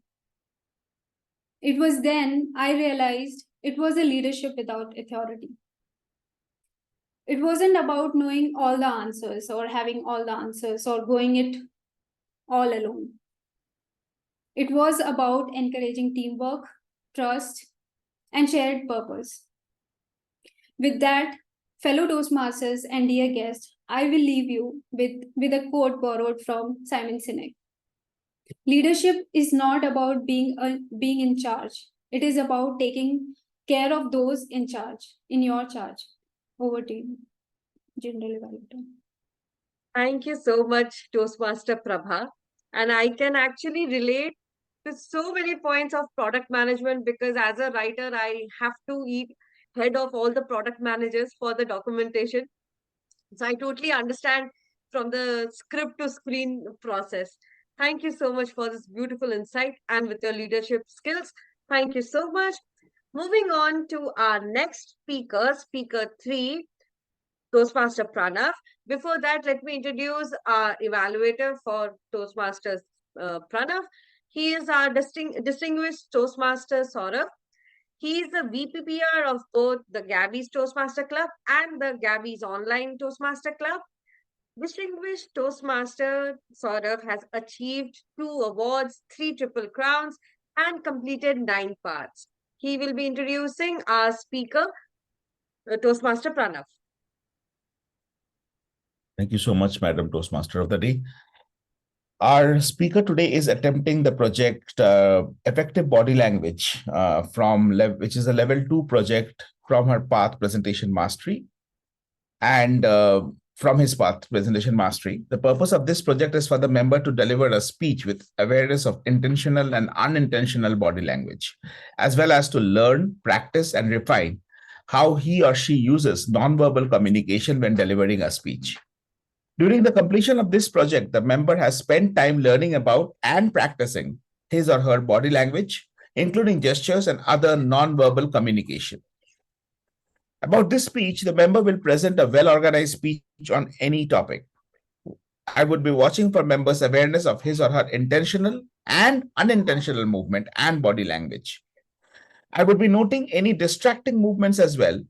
It was then I realized it was a leadership without authority. It wasn't about knowing all the answers or having all the answers or going it all alone. It was about encouraging teamwork, trust, and shared purpose. With that, fellow Toastmasters and dear guests, I will leave you with a quote borrowed from Simon Sinek. Leadership is not about being in charge. It is about taking care of those in charge, in your charge. Over to you, General Evaluator. Thank you so much, Toastmaster Prabha. And I can actually relate to so many points of product management because as a writer, I have to eat head of all the product managers for the documentation. So I totally understand from the script to screen process. Thank you so much for this beautiful insight and with your leadership skills. Thank you so much. Moving on to our next speaker, speaker 3, Toastmaster Pranav. Before that, let me introduce our evaluator for Toastmasters, Pranav. He is our distinguished Toastmaster, Sourav. He is the VPPR of both the Gabbys Toastmaster Club and the Gabbys Online Toastmaster Club. Distinguished Toastmaster Sourav has achieved 2 awards, 3 triple crowns, and completed 9 parts. He will be introducing our speaker, Toastmaster Pranav. Thank you so much, Madam Toastmaster of the Day. Our speaker today is attempting the project Effective Body Language which is a level 2 project from her path Presentation Mastery. And from his path Presentation Mastery, the purpose of this project is for the member to deliver a speech with awareness of intentional and unintentional body language, as well as to learn, practice, and refine how he or she uses nonverbal communication when delivering a speech. During the completion of this project, the member has spent time learning about and practicing his or her body language, including gestures and other non-verbal communication. About this speech, the member will present a well-organized speech on any topic. I would be watching for members' awareness of his or her intentional and unintentional movement and body language. I would be noting any distracting movements as well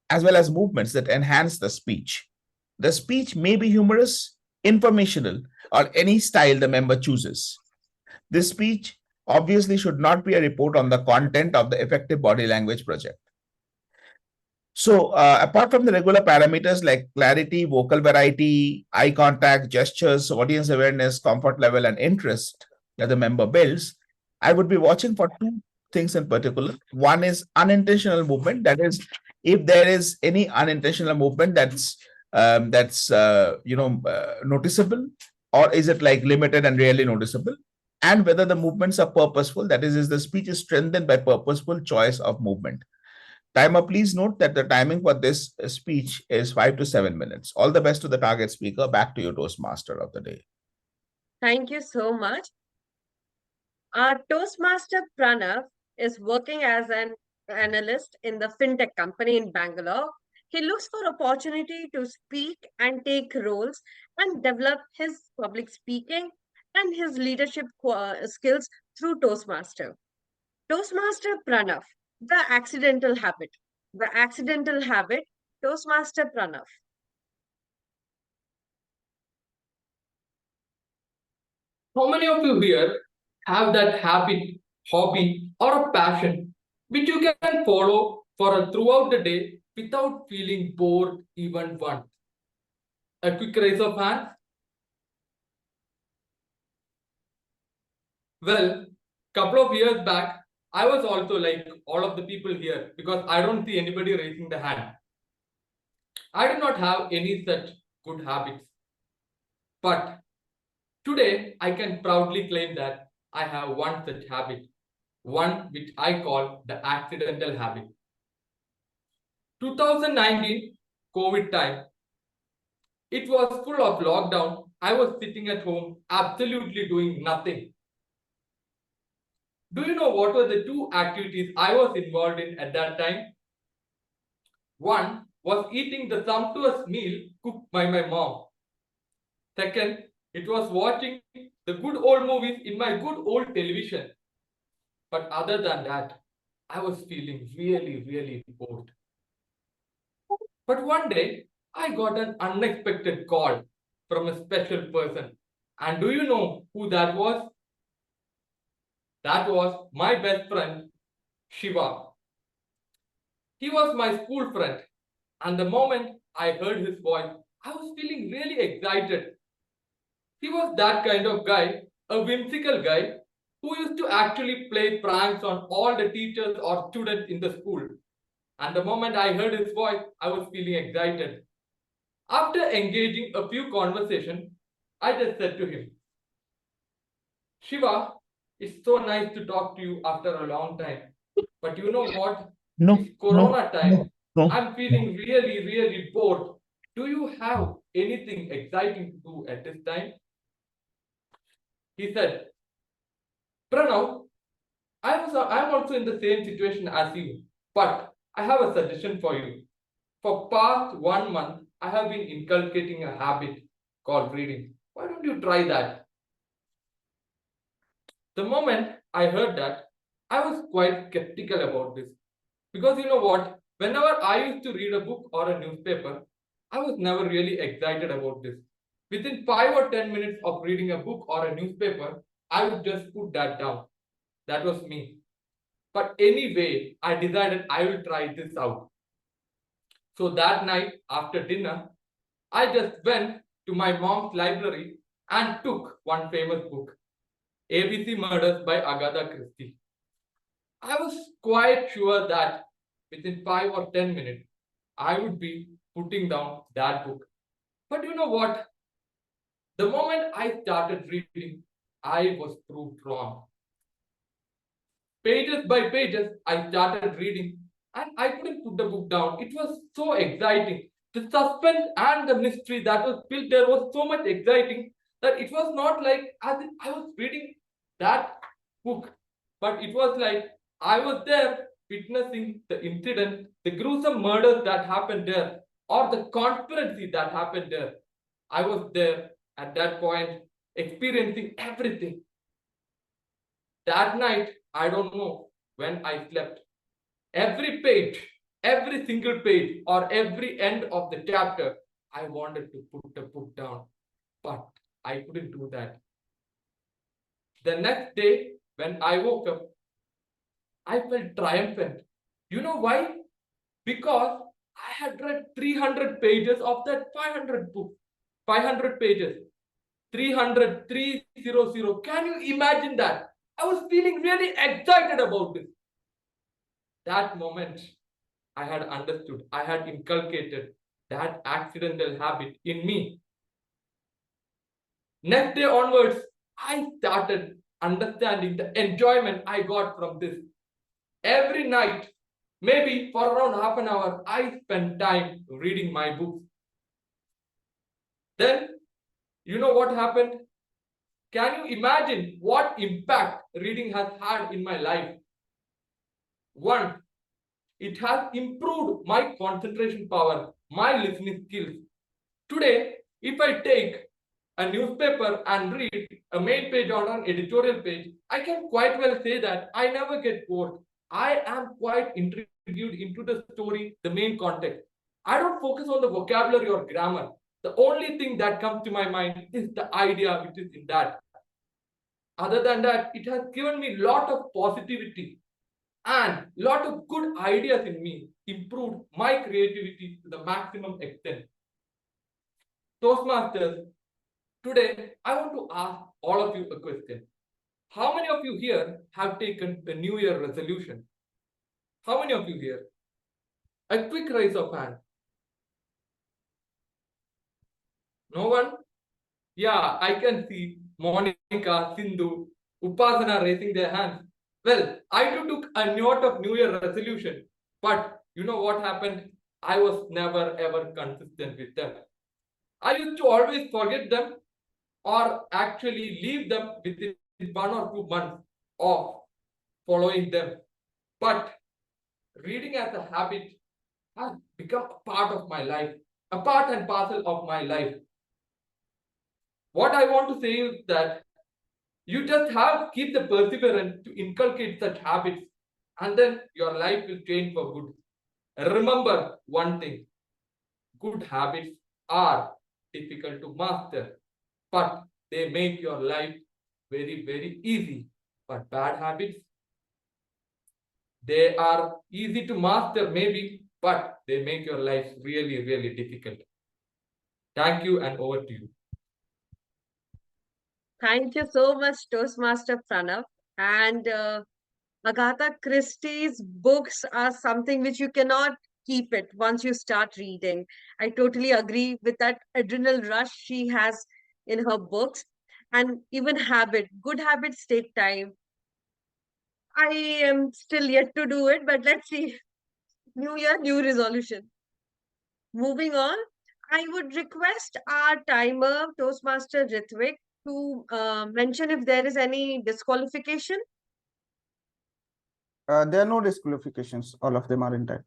as movements that enhance the speech. The speech may be humorous, informational, or any style the member chooses. This speech obviously should not be a report on the content of the Effective Body Language project. So apart from the regular parameters like clarity, vocal variety, eye contact, gestures, audience awareness, comfort level, and interest that the member builds, I would be watching for 2 things in particular. One is unintentional movement. That is, if there is any unintentional movement that's noticeable, or is it like limited and rarely noticeable, and whether the movements are purposeful, that is the speech is strengthened by purposeful choice of movement. Timer, please note that the timing for this speech is 5 to 7 minutes. All the best to the target speaker. Back to you, Toastmaster of the Day. Thank you so much. Our Toastmaster Pranav is working as an analyst in the fintech company in Bangalore. He looks for opportunity to speak and take roles and develop his public speaking and his leadership skills through Toastmaster. Toastmaster Pranav, the accidental habit. The accidental habit, Toastmaster Pranav. How many of you here have that habit, hobby, or a passion which you can follow for throughout the day without feeling bored even once? A quick raise of hands. Well, couple of years back, I was also like all of the people here because I don't see anybody raising the hand. I do not have any such good habits. But today, I can proudly claim that I have one such habit, one which I call the accidental habit. 2019 COVID time, it was full of lockdown. I was sitting at home, absolutely doing nothing. Do you know what were the 2 activities I was involved in at that time? One was eating the sumptuous meal cooked by my mom. Second, it was watching the good old movies in my good old television. But other than that, I was feeling really, really bored. But one day, I got an unexpected call from a special person. And do you know who that was? That was my best friend, Shiva. He was my school friend. And the moment I heard his voice, I was feeling really excited. He was that kind of guy a whimsical guy who used to actually play pranks on all the teachers or students in the school. And the moment I heard his voice, I was feeling excited. After engaging a few conversations, I just said to him, Shiva, it's so nice to talk to you after a long time. But you know what? No, It's Corona time. no. I'm feeling really, really bored. Do you have anything exciting to do at this time? He said, Pranav, I'm also in the same situation as you, but I have a suggestion for you. For past 1 month, I have been inculcating a habit called reading. Why don't you try that? The moment I heard that, I was quite skeptical about this. Because you know what? Whenever I used to read a book or a newspaper, I was never really excited about this. Within 5 or 10 minutes of reading a book or a newspaper, I would just put that down. That was me. But anyway, I decided I will try this out. So that night after dinner, I just went to my mom's library and took one famous book, ABC Murders by Agatha Christie. I was quite sure that within 5 or 10 minutes, I would be putting down that book. But you know what? The moment I started reading, I was proved wrong. Pages by pages, I started reading and I couldn't put the book down. It was so exciting. The suspense and the mystery that was built there was so much exciting that it was not like as if I was reading that book, but it was like I was there witnessing the incident, the gruesome murders that happened there, or the conspiracy that happened there. I was there at that point, experiencing everything. That night, I don't know when I slept. Every page, every single page, or every end of the chapter, I wanted to put the book down, but I couldn't do that. The next day, when I woke up, I felt triumphant. You know why? Because I had read 300 pages of that 500 book, 500 pages, 300, 300. Can you imagine that? I was feeling really excited about this. That moment, I had understood, I had inculcated that accidental habit in me. Next day onwards, I started understanding the enjoyment I got from this. Every night, maybe for around half an hour, I spent time reading my books. Then, you know what happened? Can you imagine what impact reading has had in my life? One, it has improved my concentration power, my listening skills. Today, if I take a newspaper and read a main page or an editorial page, I can quite well say that I never get bored. I am quite intrigued into the story, the main context. I don't focus on the vocabulary or grammar. The only thing that comes to my mind is the idea which is in that. Other than that, it has given me a lot of positivity and a lot of good ideas in me, improved my creativity to the maximum extent. Toastmasters, today I want to ask all of you a question. How many of you here have taken the New Year resolution? How many of you here? A quick raise of hand. No one? Yeah, I can see Monica, Sindhu, Upasana raising their hands. Well, I too took a note of New Year resolution, but you know what happened? I was never ever consistent with them. I used to always forget them or actually leave them within 1 or 2 months of following them. But reading as a habit has become a part of my life, a part and parcel of my life. What I want to say is that you just keep the perseverance to inculcate such habits, and then your life will change for good. Remember one thing, good habits are difficult to master, but they make your life very, very easy. But bad habits, they are easy to master maybe, but they make your life really, really difficult. Thank you, and over to you. Thank you so much, Toastmaster Pranav. And Agatha Christie's books are something which you cannot keep it once you start reading. I totally agree with that adrenal rush she has in her books. And even good habits take time. I am still yet to do it, but let's see. New year, new resolution. Moving on, I would request our timer, Toastmaster Ritwik, to mention if there is any disqualification. There are no disqualifications. All of them are in time.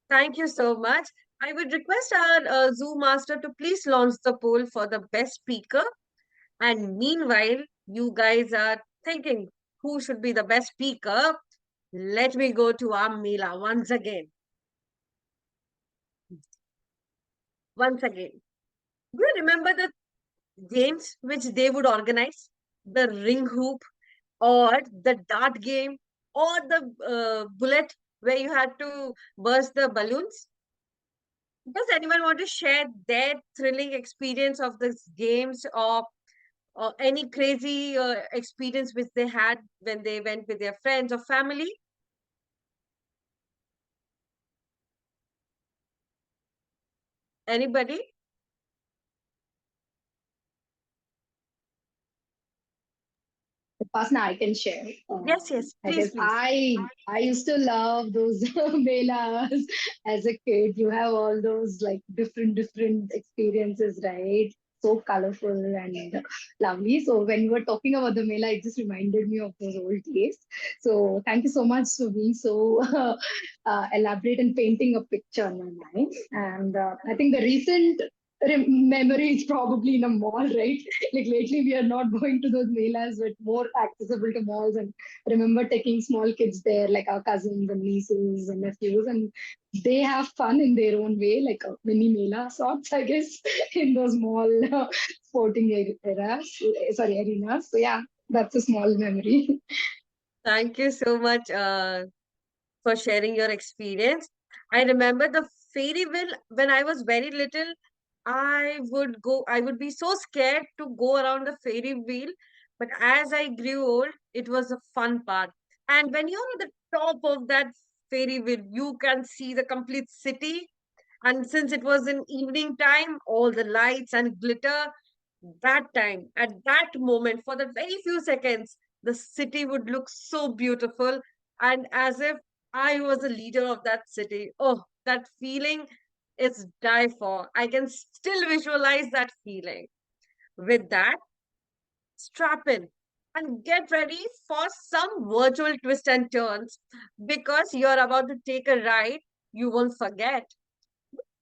Thank you so much. I would request our Zoom master to please launch the poll for the best speaker. And meanwhile, you guys are thinking who should be the best speaker. Let me go to our Mela once again. Do you remember the games which they would organize? The ring hoop or the dart game or the bullet where you had to burst the balloons? Does anyone want to share their thrilling experience of these games or any crazy experience which they had when they went with their friends or family? Anybody? Upasana, I can share. Yes, please, I used to love those melas as a kid. You have all those like different experiences, right? So colorful and lovely. So when you were talking about the mela, it just reminded me of those old days. So thank you so much for being so elaborate and painting a picture in my mind. And I think the recent memory is probably in a mall, right? Like lately we are not going to those melas, but more accessible to malls. And remember taking small kids there, like our cousins and nieces and nephews, and they have fun in their own way, like a mini mela sorts, I guess, in those mall sporting arenas. So yeah, that's a small memory. Thank you so much for sharing your experience. I remember the fairy wheel when I was very little. I would be so scared to go around the fairy wheel. But as I grew old, it was a fun part. And when you're at the top of that fairy wheel, you can see the complete city. And since it was in evening time, all the lights and glitter, that time, at that moment, for the very few seconds, the city would look so beautiful and as if I was a leader of that city. Oh, that feeling is die for. I can still visualize that feeling. With that, strap in and get ready for some virtual twists and turns because you're about to take a ride you won't forget.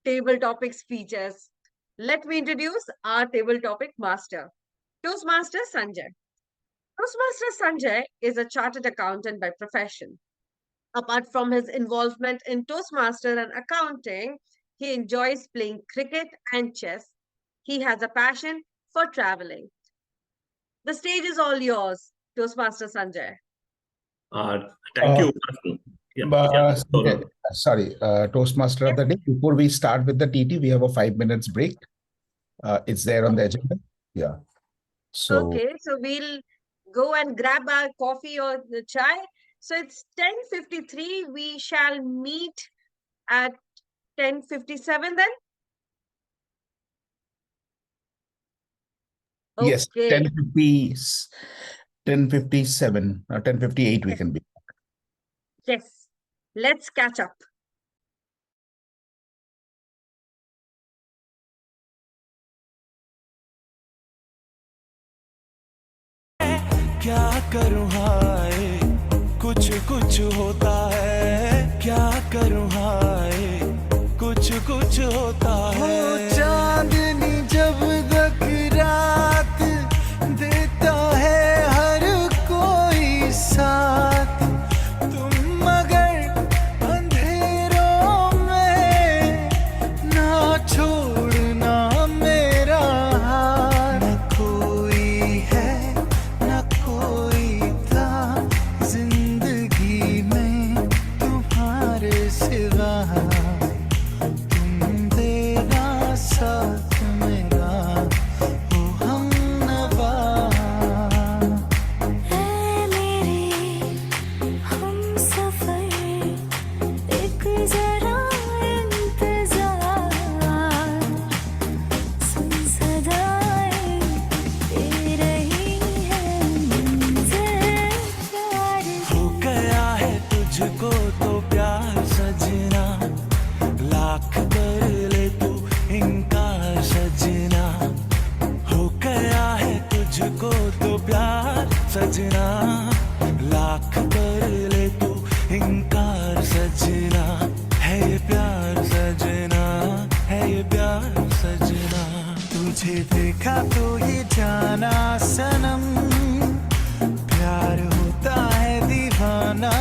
Table topic speeches. Let me introduce our table topic master, Toastmaster Sanjay. Toastmaster Sanjay is a chartered accountant by profession. Apart from his involvement in Toastmaster and accounting, he enjoys playing cricket and chess. He has a passion for traveling. The stage is all yours, Toastmaster Sanjay. Thank you. Okay, sorry, Toastmaster of the day. Before we start with the TT, we have a 5 minutes break. It's there on the agenda. Yeah. So okay, so we'll go and grab our coffee or the chai. So it's 10:53. We shall meet at 10:57 then. yes, Okay. 10:57 or 10:58 we can be. Yes, let's catch up. क्या करूं हाय कुछ कुछ होता है क्या करूं हाय कुछ कुछ होता है चांदनी जब तक रात देता है हर कोई साथ तुम मगर अंधेरों में ना छोड़ना मेरा हाथ न कोई है न कोई था जिंदगी में तुम्हारे सिवा तुम देना साथ मेरा सजना लाख कर ले तू इनकार सजना है ये प्यार सजना है ये प्यार सजना तुझे देखा तो ये जाना सनम प्यार होता है दीवाना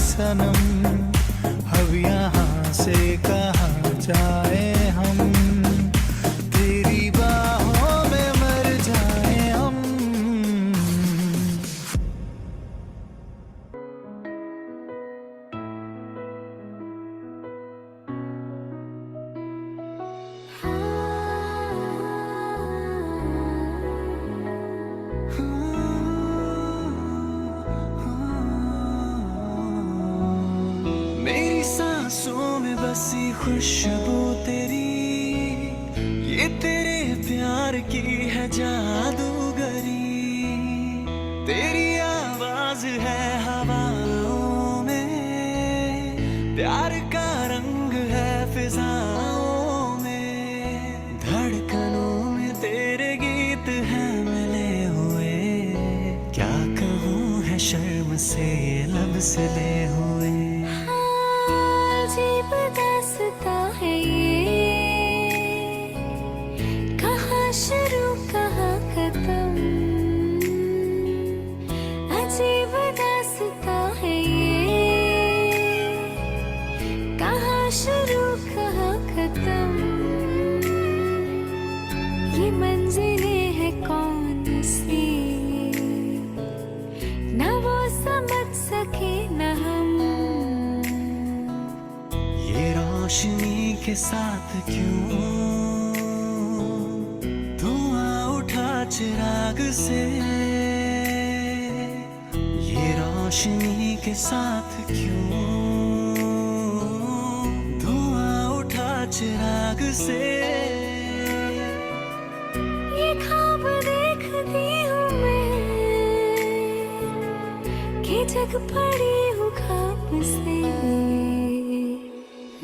सनम अब यहाँ से कहाँ जाए हम तेरी बाहों में मर जाए हम मेरी सांसों में बसी खुशबू तेरी ये तेरे प्यार की है जादूगरी तेरी आवाज है हवाओं में प्यार का रंग है फिजाओं में धड़कनों में तेरे गीत हैं मिले हुए क्या कहूँ है शर्म से लब से ले हुए अजीब दास्ता है ये कहाँ शुरू कहाँ खत्म अजीब दास्ता है ये कहाँ शुरू कहाँ खत्म ये मंजिलें हैं कौन सी न वो समझ सके न हम ये रोशनी के साथ क्यों धुआं उठा चिराग से ये रोशनी के साथ क्यों धुआं उठा चिराग से ये ख्वाब देखती हूँ मैं कि जग पड़ी हूँ ख्वाब से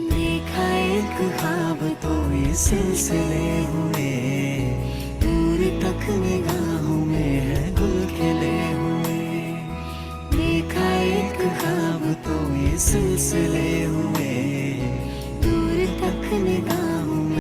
देखा एक ख्वाब तो ये सिलसिले हुए दूर तक निगाहों में है गुल खिले हुए देखा एक ख्वाब तो ये सिलसिले हुए दूर तक निगाहों में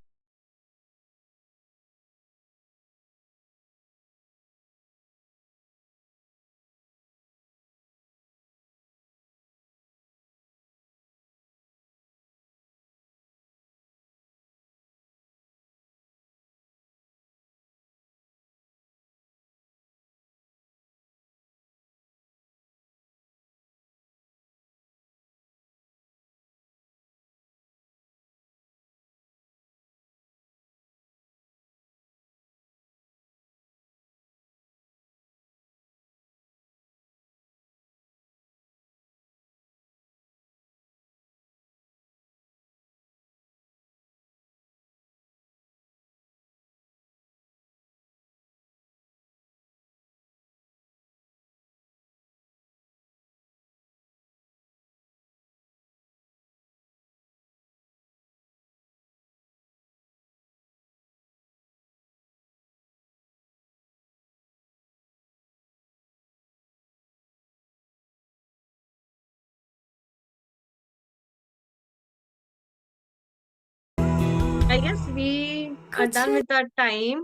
I guess we are done with our time.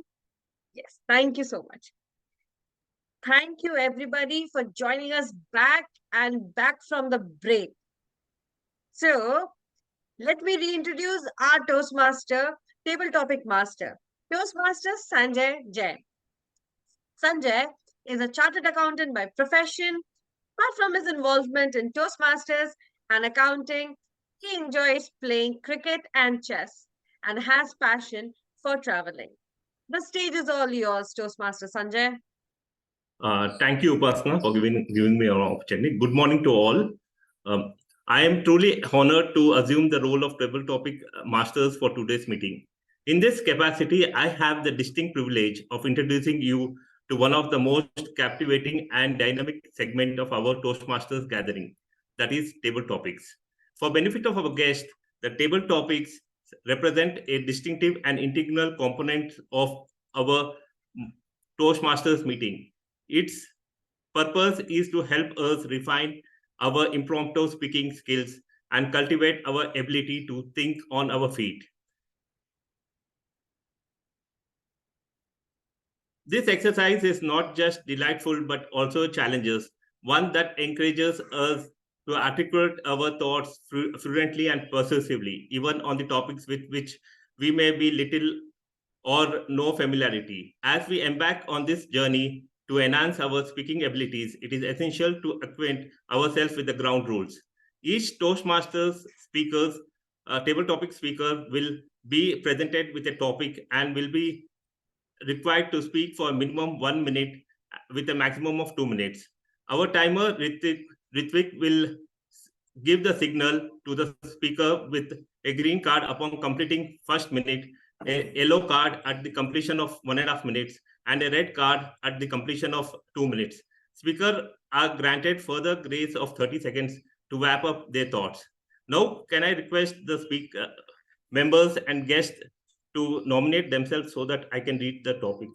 Yes, thank you so much. Thank you, everybody, for joining us back from the break. So, let me reintroduce our Toastmaster, table topic master, Toastmaster Sanjay Jain. Sanjay is a chartered accountant by profession. Apart from his involvement in Toastmasters and accounting, he enjoys playing cricket and chess and has passion for traveling. The stage is all yours, Toastmaster Sanjay. Thank you, Upasana, for giving me an opportunity. Good morning to all. I am truly honored to assume the role of table topic masters for today's meeting. In this capacity, I have the distinct privilege of introducing you to one of the most captivating and dynamic segment of our Toastmasters gathering, that is table topics. For benefit of our guests, the table topics represent a distinctive and integral component of our Toastmasters meeting. It's purpose is to help us refine our impromptu speaking skills and cultivate our ability to think on our feet. This exercise is not just delightful, but also challenges, one that encourages us to articulate our thoughts fluently and persuasively, even on the topics with which we may be little or no familiarity. As we embark on this journey to enhance our speaking abilities, it is essential to acquaint ourselves with the ground rules. Each Toastmasters speakers, table topic speaker will be presented with a topic and will be required to speak for a minimum 1 minute with a maximum of 2 minutes. Our timer, Ritwik, will give the signal to the speaker with a green card upon completing first minute, a yellow card at the completion of 1.5 minutes, and a red card at the completion of 2 minutes. Speakers are granted further grace of 30 seconds to wrap up their thoughts. Now, can I request the speaker, members and guests to nominate themselves so that I can read the topic?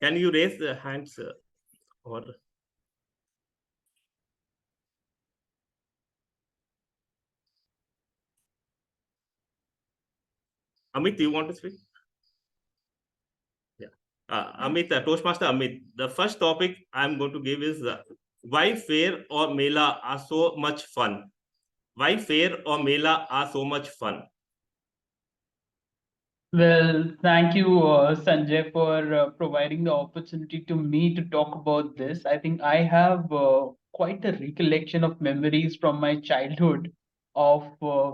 Can you raise the hands or... Amit, do you want to speak? Yeah. Amit, Toastmaster Amit, the first topic I'm going to give is why fair or mela are so much fun? Why fair or mela are so much fun? Well, thank you, Sanjay, for providing the opportunity to me to talk about this. I think I have quite a recollection of memories from my childhood of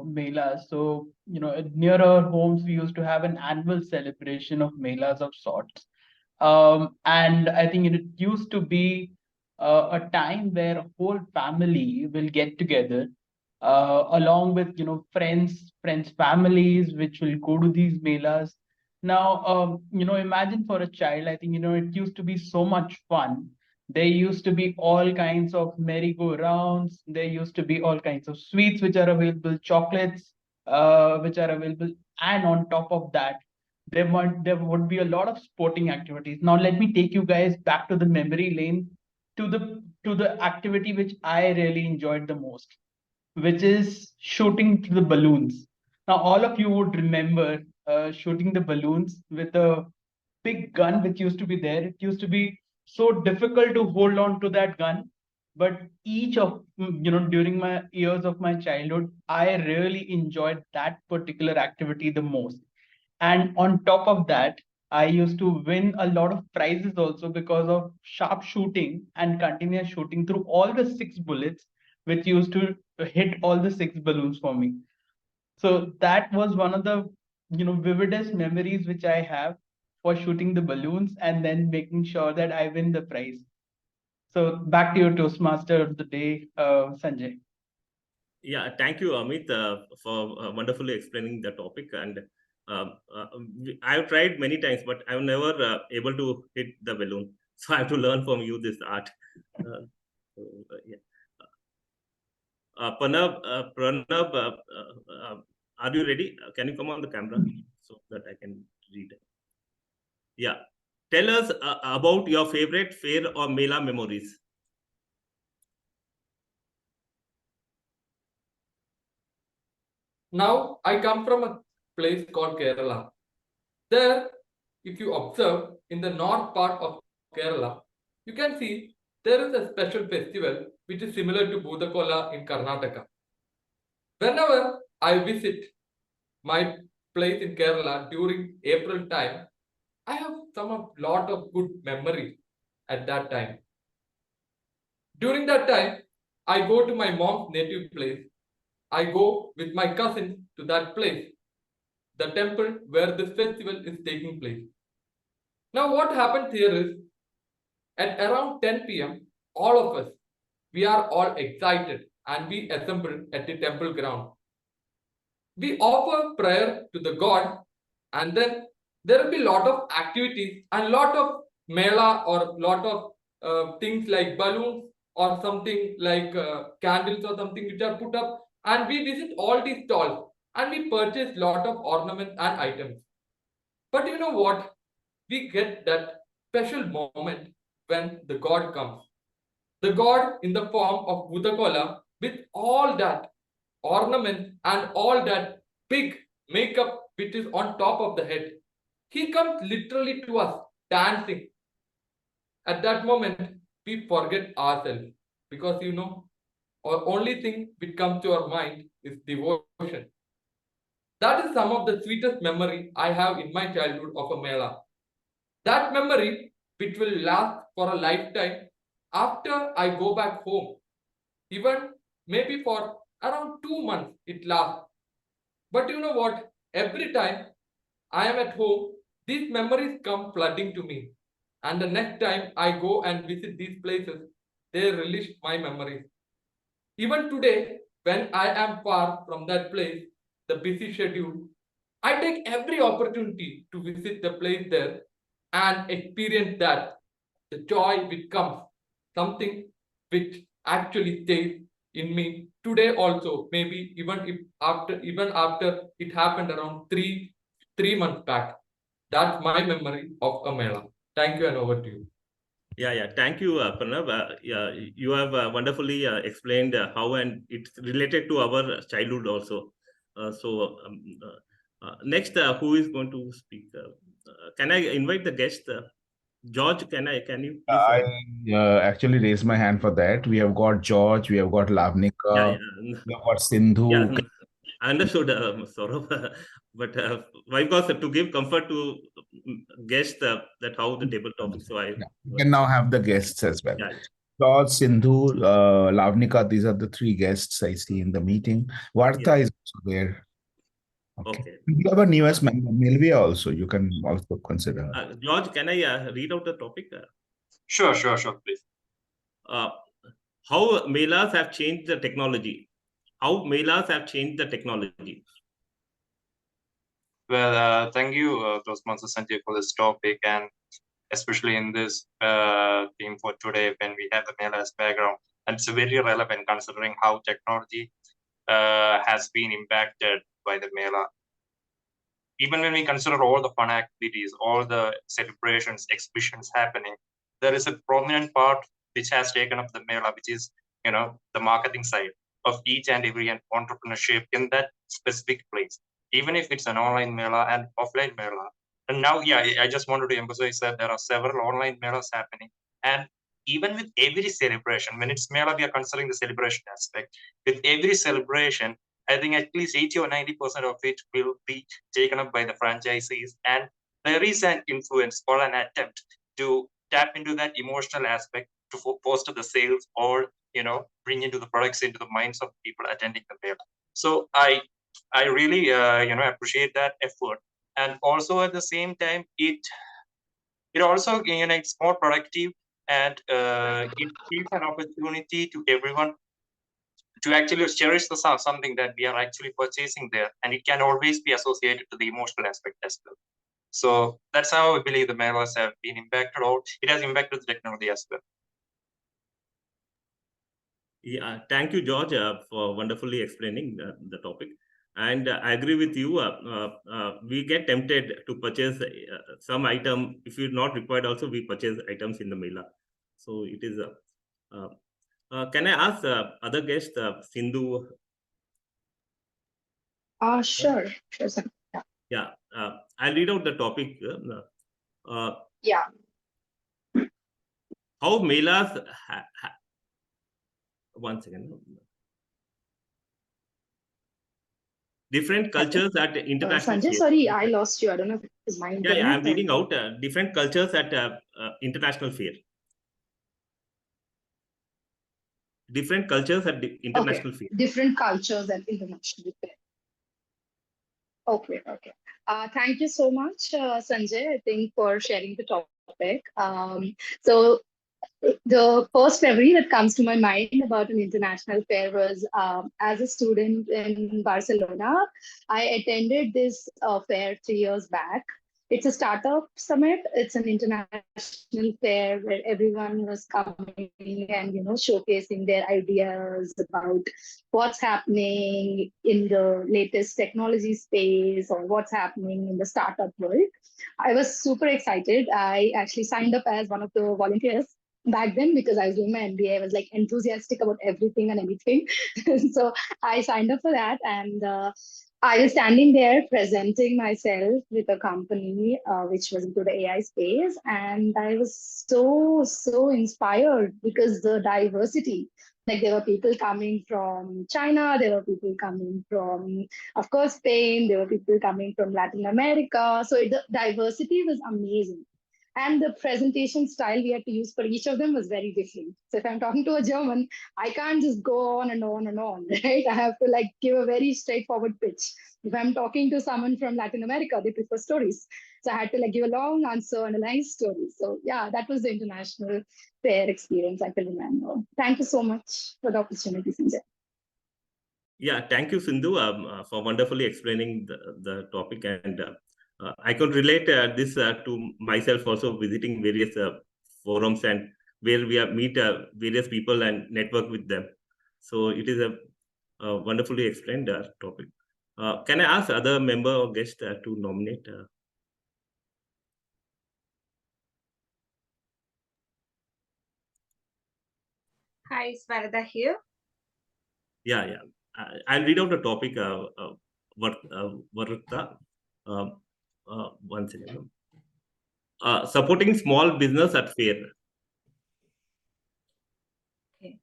melas. So, near our homes, we used to have an annual celebration of melas of sorts. And I think it used to be a time where a whole family will get together along with friends families which will go to these melas. Now imagine for a child, I think it used to be so much fun. There used to be all kinds of merry-go-rounds, there used to be all kinds of sweets which are available, chocolates which are available, and on top of that there would be a lot of sporting activities. Now let me take you guys back to the memory lane, to the activity which I really enjoyed the most, which is shooting to the balloons. Now, all of you would remember shooting the balloons with a big gun which used to be there. It used to be so difficult to hold on to that gun. But each of, during my years of my childhood, I really enjoyed that particular activity the most. And on top of that, I used to win a lot of prizes also because of sharp shooting and continuous shooting through all the 6 bullets, which used to hit all the 6 balloons for me. So that was one of the vividest memories which I have for shooting the balloons and then making sure that I win the prize. So back to your Toastmaster of the day, Sanjay. Yeah, thank you, Amit, for wonderfully explaining the topic. And I've tried many times, but I'm never able to hit the balloon. So I have to learn from you this art. Yeah. Pranav, are you ready? Can you come on the camera so that I can read? Yeah. Tell us about your favorite fair or mela memories. Now, I come from a place called Kerala. There, if you observe in the north part of Kerala, you can see there is a special festival which is similar to Budakola in Karnataka. Whenever I visit my place in Kerala during April time, I have lot of good memories at that time. During that time, I go to my mom's native place. I go with my cousin to that place, the temple where this festival is taking place. Now what happens here is, at around 10 p.m., all of us, we are all excited and we assemble at the temple ground. We offer prayer to the god, and then there will be a lot of activities and lot of mela or lot of things like balloons or something like candles or something which are put up, and we visit all these stalls and we purchase lot of ornaments and items. But you know what? We get that special moment when the god comes. The god in the form of Bhutakola with all that ornament and all that big makeup which is on top of the head. He comes literally to us dancing. At that moment, we forget ourselves because our only thing which comes to our mind is devotion. That is some of the sweetest memory I have in my childhood of a Mela. That memory which will last for a lifetime after I go back home. Even maybe for around 2 months it lasts. But you know what? Every time I am at home, these memories come flooding to me. And the next time I go and visit these places, they release my memories. Even today, when I am far from that place, the busy schedule, I take every opportunity to visit the place there and experience that, the joy which comes, something which actually stays in me today also, maybe even after it happened around three months back. That's my memory of a Mela. Thank you, and over to you. Yeah. Thank you, Pranav. You have wonderfully explained how and it's related to our childhood also. Next, who is going to speak? Can I invite the guest? George, can you please? I actually raised my hand for that. We have got George, we have got Lavnika, we have got Sindhu. Yeah, I understood, Sourav, but because to give comfort to guests that how the table topic. So we can now have the guests as well. Yeah. George, Sindhu, Lavnika, these are the three guests I see in the meeting. Vartha is also there. Okay. We have a newest member, Milvia also. You can also consider her. George, can I read out the topic? Sure, please. How Melas have changed the technology. How Melas have changed the technology. Well, thank you, Toastmaster Sanjay, for this topic, and especially in this theme for today when we have the Melas background. And it's very relevant considering how technology has been impacted by the Mela. Even when we consider all the fun activities, all the celebrations, exhibitions happening, there is a prominent part which has taken up the Mela, which is, the marketing side of each and every entrepreneurship in that specific place, even if it's an online Mela and offline Mela. And now, I just wanted to emphasize that there are several online Melas happening. And even with every celebration, when it's Mela, we are considering the celebration aspect. With every celebration, I think at least 80 or 90% of it will be taken up by the franchisees. And there is an influence or an attempt to tap into that emotional aspect to foster the sales or, bring into the products into the minds of people attending the Mela. So I really, appreciate that effort. And also at the same time, it also, it's more productive and it gives an opportunity to everyone to actually cherish the something that we are actually purchasing there, and it can always be associated to the emotional aspect as well. So that's how I believe the Melas have been impacted, or it has impacted the technology as well. Yeah, thank you, George, for wonderfully explaining the topic. And I agree with you. We get tempted to purchase some item. If you're not required, also we purchase items in the Mela. So it is. Can I ask other guests, Sindhu? Sure, sir. Yeah, I'll read out the topic. Yeah. How Melas. One second. Different cultures at international. Sanjay, sorry, I lost you. I don't know if it's my internet. Yeah, I'm reading out different cultures at international fair. Different cultures at the international fair. Different cultures at international fair. Okay. Thank you so much, Sanjay, I think, for sharing the topic. So the first memory that comes to my mind about an international fair was as a student in Barcelona. I attended this fair 3 years back. It's a startup summit. It's an international fair where everyone was coming and, showcasing their ideas about what's happening in the latest technology space or what's happening in the startup world. I was super excited. I actually signed up as one of the volunteers back then because I was doing my MBA. I was like enthusiastic about everything and anything. So I signed up for that, and I was standing there presenting myself with a company which was into the AI space, and I was so inspired because the diversity. Like there were people coming from China, there were people coming from, of course, Spain, there were people coming from Latin America. So the diversity was amazing. And the presentation style we had to use for each of them was very different. So if I'm talking to a German, I can't just go on and on and on, right? I have to like give a very straightforward pitch. If I'm talking to someone from Latin America, they prefer stories. So I had to like give a long answer and a nice story. So yeah, that was the international fair experience I can remember. Thank you so much for the opportunity, Sanjay. Yeah, thank you, Sindhu, for wonderfully explaining the topic. And I could relate this to myself also visiting various forums and where we meet various people and network with them. So it is a wonderfully explained topic. Can I ask other member or guest to nominate? Hi, Svarada here. Yeah. I'll read out the topic. Varutta. One second. Supporting small business at fair. Okay.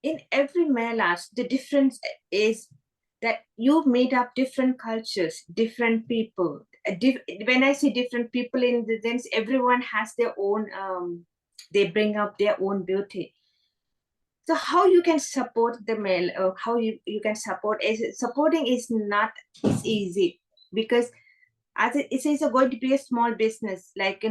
In every melas, the difference is that you made up different cultures, different people. When I say different people, in the sense everyone has their own, they bring up their own beauty. So how you can support the male, or how you can support, supporting is not easy, because as it is going to be a small business, like,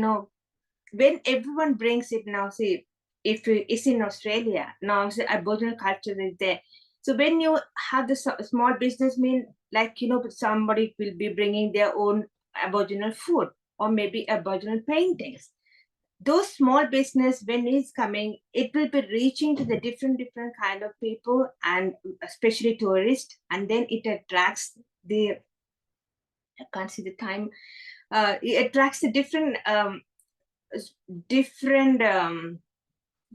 when everyone brings it now, say, if it's in Australia, now Aboriginal culture is there. So when you have the small business, mean like, somebody will be bringing their own Aboriginal food or maybe Aboriginal paintings. Those small business, when it's coming, it will be reaching to the different kind of people, and especially tourists, and then it attracts the, I can't see the time, it attracts the different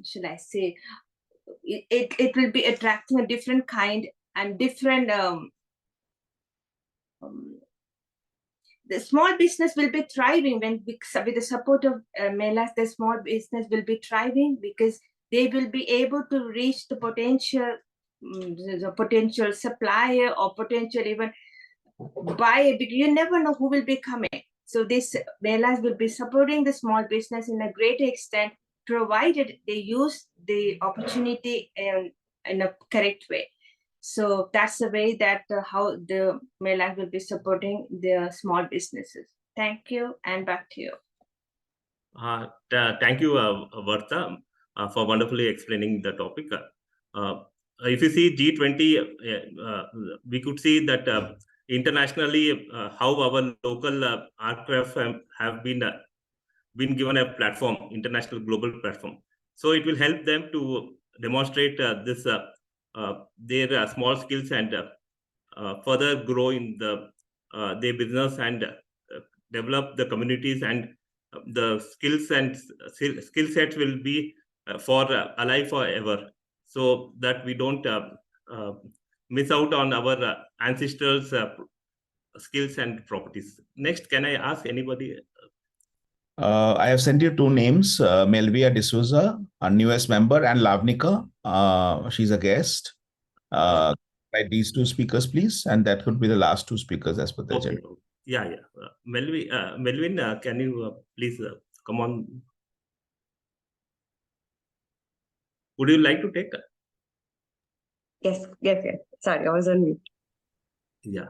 should I say, it will be attracting a different kind and different the small business will be thriving with the support of melas. The small business will be thriving because they will be able to reach the potential supplier or potential even buyer, because you never know who will be coming. So this melas will be supporting the small business in a great extent, provided they use the opportunity in a correct way. So that's the way that how the melas will be supporting the small businesses. Thank you, and back to you. Thank you, Vartha, for wonderfully explaining the topic. If you see G20, we could see that internationally, how our local aircraft have been given a platform, international global platform. So it will help them to demonstrate this their small skills and further grow in their business and develop the communities, and the skills and skill sets will be alive forever, so that we don't miss out on our ancestors' skills and properties. Next, can I ask anybody? I have sent you two names, Melvia D'Souza, a newest member, and Lavnika. She's a guest. Write these two speakers, please, and that could be the last two speakers as per the agenda. Yeah. Melvin, can you please come on? Would you like to take? Yes. Sorry, I was on mute. Yeah.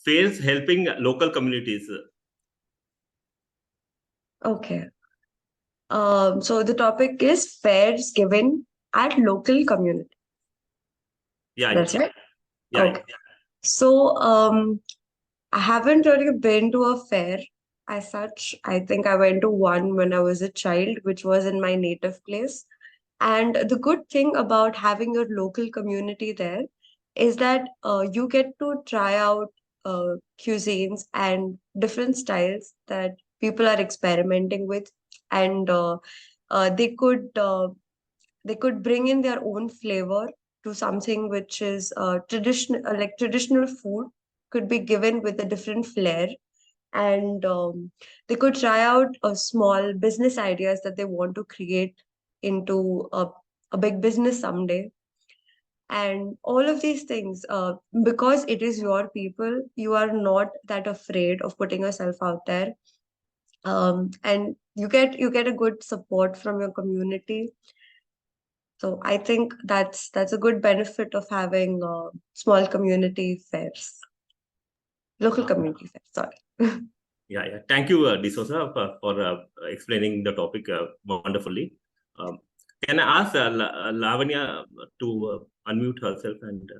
Fairs helping local communities. Okay. So the topic is fairs given at local community. Yeah. That's right. Yeah. Okay. So, I haven't really been to a fair as such. I think I went to one when I was a child, which was in my native place. And the good thing about having your local community there is that you get to try out cuisines and different styles that people are experimenting with, and they could bring in their own flavor to something which is traditional, like traditional food could be given with a different flair, and they could try out small business ideas that they want to create into a big business someday. And all of these things, because it is your people, you are not that afraid of putting yourself out there, and you get a good support from your community. So I think that's a good benefit of having small community fairs, local community fairs. Sorry. Yeah. Thank you, D'Souza, for explaining the topic wonderfully. Can I ask Lavanya to unmute herself and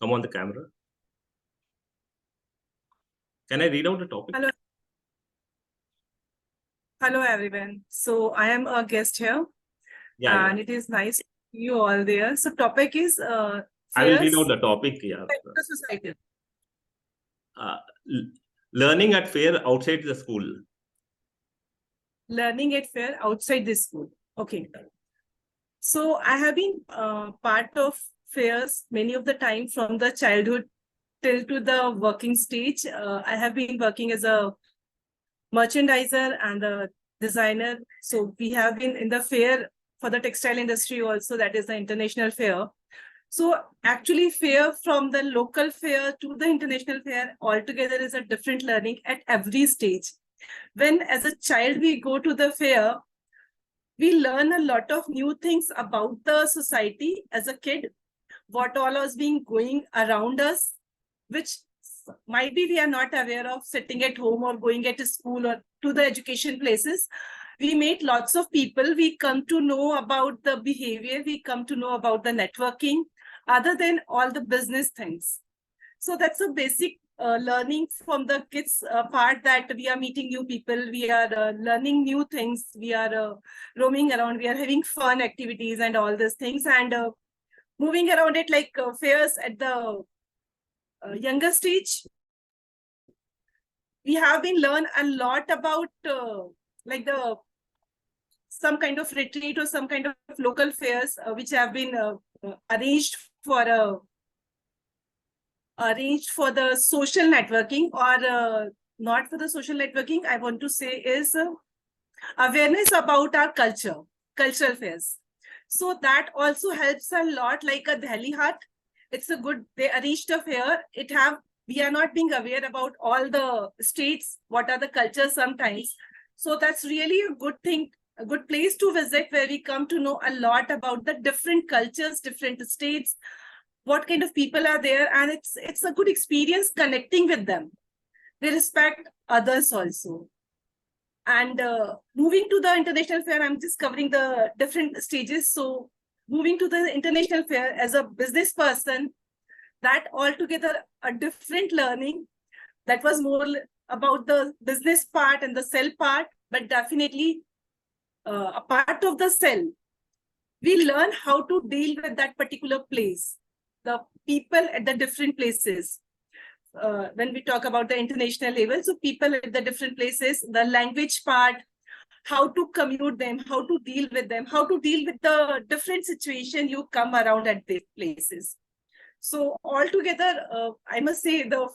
come on the camera? Can I read out the topic? Hello. Hello, everyone. So I am a guest here, and it is nice to see you all there. So topic is I will read fairs out the topic. Yeah. in the society. Learning at fair outside the school. Learning at fair outside the school. Okay. So I have been part of fairs many of the time from the childhood till to the working stage. I have been working as a merchandiser and a designer. So we have been in the fair for the textile industry also, that is the international fair. So actually fair from the local fair to the international fair altogether is a different learning at every stage. When as a child we go to the fair, we learn a lot of new things about the society as a kid, what all is being going around us, which might be we are not aware of sitting at home or going at a school or to the education places. We meet lots of people, we come to know about the behavior, we come to know about the networking, other than all the business things. So that's a basic learning from the kids part, that we are meeting new people, we are learning new things, we are roaming around, we are having fun activities and all these things, and moving around it like fairs at the younger stage. We have been learn a lot about like the some kind of retreat or some kind of local fairs which have been arranged for the social networking, or not for the social networking. I want to say is awareness about our cultural fairs. So that also helps a lot, like a Delhi Hut. It's a good, they arranged a fair. We are not being aware about all the states, what are the cultures sometimes. So that's really a good thing, a good place to visit, where we come to know a lot about the different cultures, different states, what kind of people are there, and it's a good experience connecting with them. They respect others also. And moving to the international fair, I'm just covering the different stages. So moving to the international fair as a business person, that altogether a different learning. That was more about the business part and the sell part, but definitely a part of the sell. We learn how to deal with that particular place, the people at the different places. When we talk about the international level, so people at the different places, the language part, how to commute them, how to deal with them, how to deal with the different situation you come around at these places. So altogether, I must say the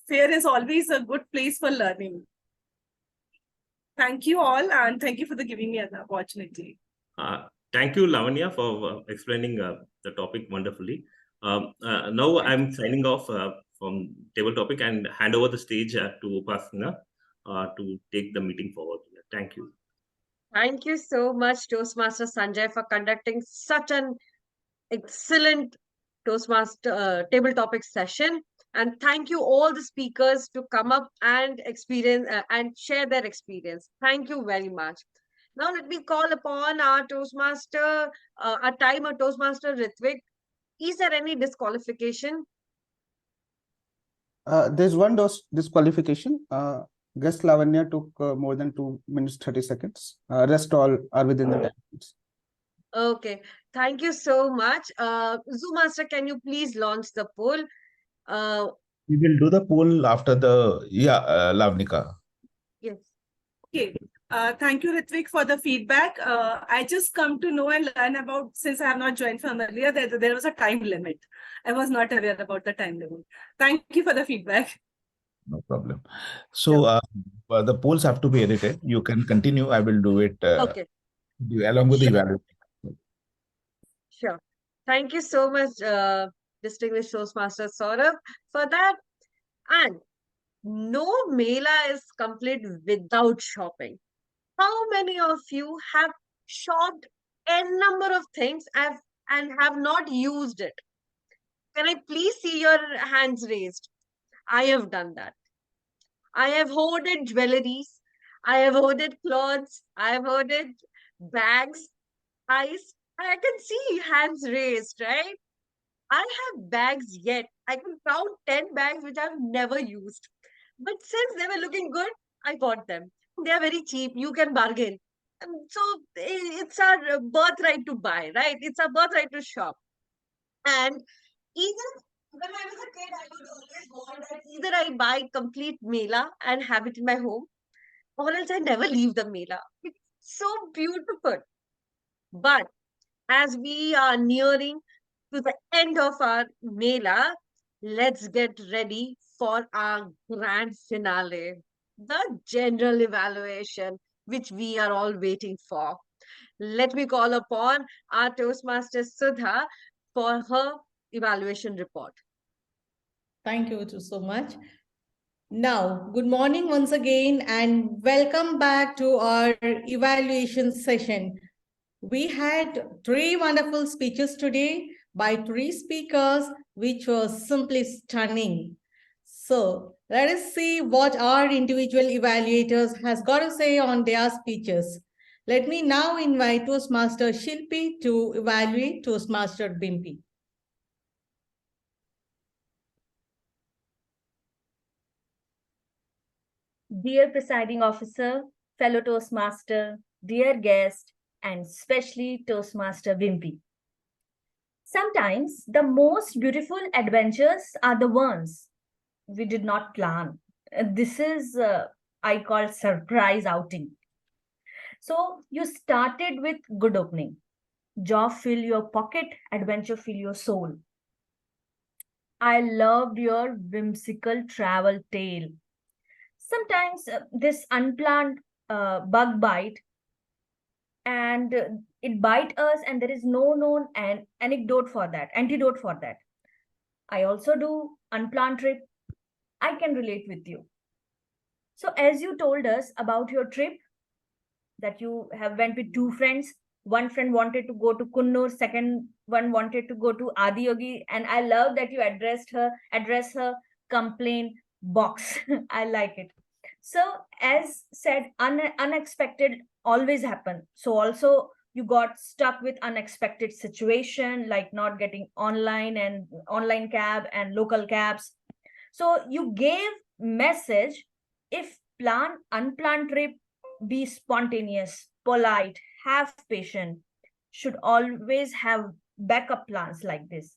fair is always a good place for learning. Thank you all, and thank you for giving me an opportunity. Thank you, Lavanya, for explaining the topic wonderfully. Now I'm signing off from table topic and hand over the stage to Upasana to take the meeting forward. Thank you. Thank you so much, Toastmaster Sanjay, for conducting such an excellent Toastmaster table topic session. And thank you all the speakers to come up and experience and share their experience. Thank you very much. Now let me call upon our Toastmaster, our timer Toastmaster Ritwik, Is there any disqualification? There's one disqualification. Guest Lavanya took more than 2 minutes 30 seconds. Rest all are within the 10 minutes. Okay, thank you so much. Zoo Master, can you please launch the poll? We will do the poll after the Lavnika. Yes. Okay. Thank you, Ritwik, for the feedback. I just come to know and learn about, since I have not joined from earlier, that there was a time limit. I was not aware about the time limit. Thank you for the feedback. No problem. So the polls have to be edited. You can continue. I will do it Okay. along with the evaluation. Sure. Thank you so much, distinguished Toastmaster Sourav, for that. And no Mela is complete without shopping. How many of you have shopped n number of things and have not used it? Can I please see your hands raised? I have done that. I have hoarded jewelries. I have hoarded clothes. I have hoarded bags, eyes. I can see hands raised, right? I have bags yet. I can count 10 bags which I've never used. But since they were looking good, I bought them. They are very cheap. You can bargain. So it's our birthright to buy, right? It's our birthright to shop. And even when I was a kid, I would always want that either I buy complete Mela and have it in my home, or else I never leave the Mela. It's so beautiful. But as we are nearing to the end of our Mela, let's get ready for our grand finale, the general evaluation, which we are all waiting for. Let me call upon our Toastmaster Sudha for her evaluation report. Thank you so much. Now, good morning once again and welcome back to our evaluation session. We had 3 wonderful speeches today by 3 speakers, which was simply stunning. So let us see what our individual evaluators has got to say on their speeches. Let me now invite Toastmaster Shilpi to evaluate Toastmaster Bimpy. Dear Presiding Officer, fellow Toastmaster, dear guest, and especially Toastmaster Bimpy. Sometimes the most beautiful adventures are the ones we did not plan. This is, I call surprise outing. So you started with good opening. Job fill your pocket, adventure fill your soul. I loved your whimsical travel tale. Sometimes this unplanned bug bite and it bite us and there is no known antidote for that. I also do unplanned trip. I can relate with you. So as you told us about your trip that you have went with 2 friends, one friend wanted to go to Kunnur, second one wanted to go to Adiyogi, and I love that you address her complaint box. I like it. So as said, unexpected always happen. So also you got stuck with unexpected situation like not getting online cab and local cabs. So you gave message, if unplanned trip, be spontaneous, polite, have patience, should always have backup plans like this.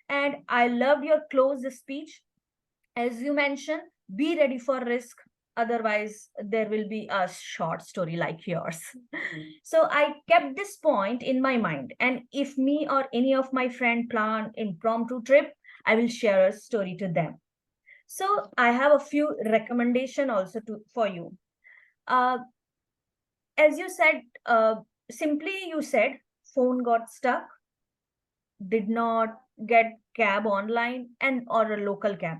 And I loved your close speech. As you mentioned, be ready for risk. Otherwise, there will be a short story like yours. So I kept this point in my mind. And if me or any of my friend plan impromptu trip, I will share a story to them. So I have a few recommendation also for you. As you said, simply you said phone got stuck, did not get cab online and or a local cab.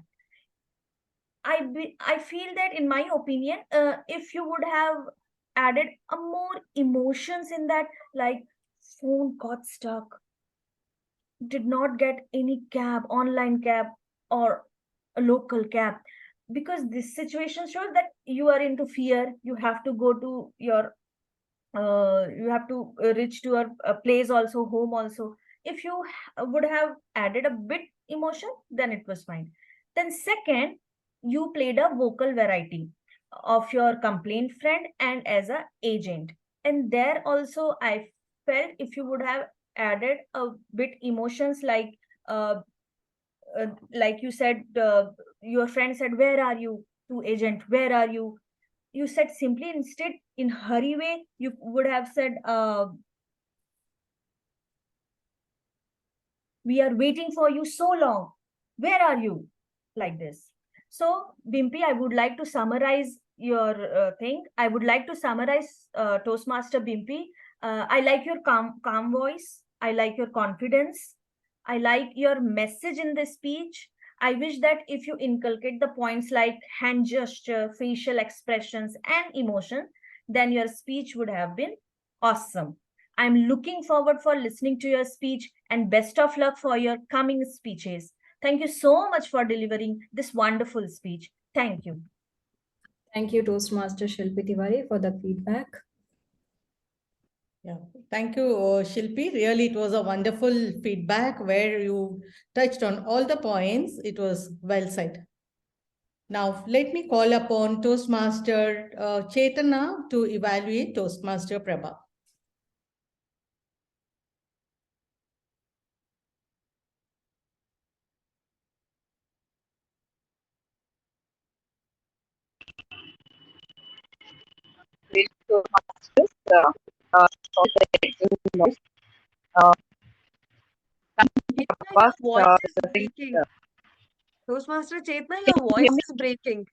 I feel that in my opinion, if you would have added a more emotions in that, like phone got stuck, did not get any cab, online cab or a local cab, because this situation shows that you are into fear. You have to go to your you have to reach to your place also, home also, If you would have added a bit emotion, then it was fine. Then second, you played a vocal variety of your complaint friend and as a agent. And there also I felt if you would have added a bit emotions like you said, your friend said, "Where are you?" to agent, "Where are you?" You said simply, instead in hurry way, you would have said, "We are waiting for you so long. Where are you?" Like this. So, Bimpy, I would like to summarize your thing. I would like to summarize Toastmaster Bimpy. I like your calm voice. I like your confidence. I like your message in the speech. I wish that if you inculcate the points like hand gesture, facial expressions, and emotion, then your speech would have been awesome. I'm looking forward for listening to your speech, and best of luck for your coming speeches. Thank you so much for delivering this wonderful speech. Thank you. Thank you, Toastmaster Shilpi Tiwari, for the feedback. Yeah, thank you, Shilpi. Really, it was a wonderful feedback where you touched on all the points. It was well said. Now, let me call upon Toastmaster Chetana to evaluate Toastmaster Prabha. Your voice is breaking. Toastmaster Chetna, your voice is breaking.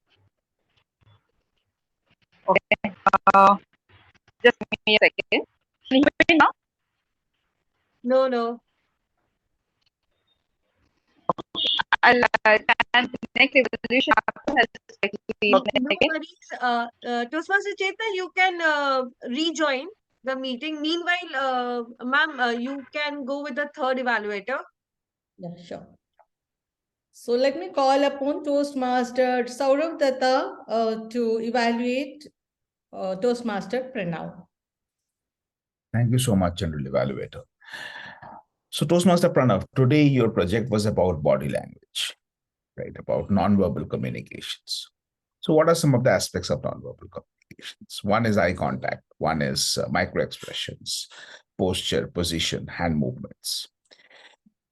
Okay. Just give me a second. Can you hear me now? No. I'll and the next evolution has No worries. Toastmaster Chetna, you can rejoin the meeting. Meanwhile, ma'am, you can go with the third evaluator. Yeah, sure. So let me call upon Toastmaster Sourav Dutta to evaluate Toastmaster Pranav. Thank you so much, General Evaluator. So, Toastmaster Pranav, today your project was about body language, right? About nonverbal communications. So, what are some of the aspects of nonverbal communications? One is eye contact, one is micro expressions, posture, position, hand movements.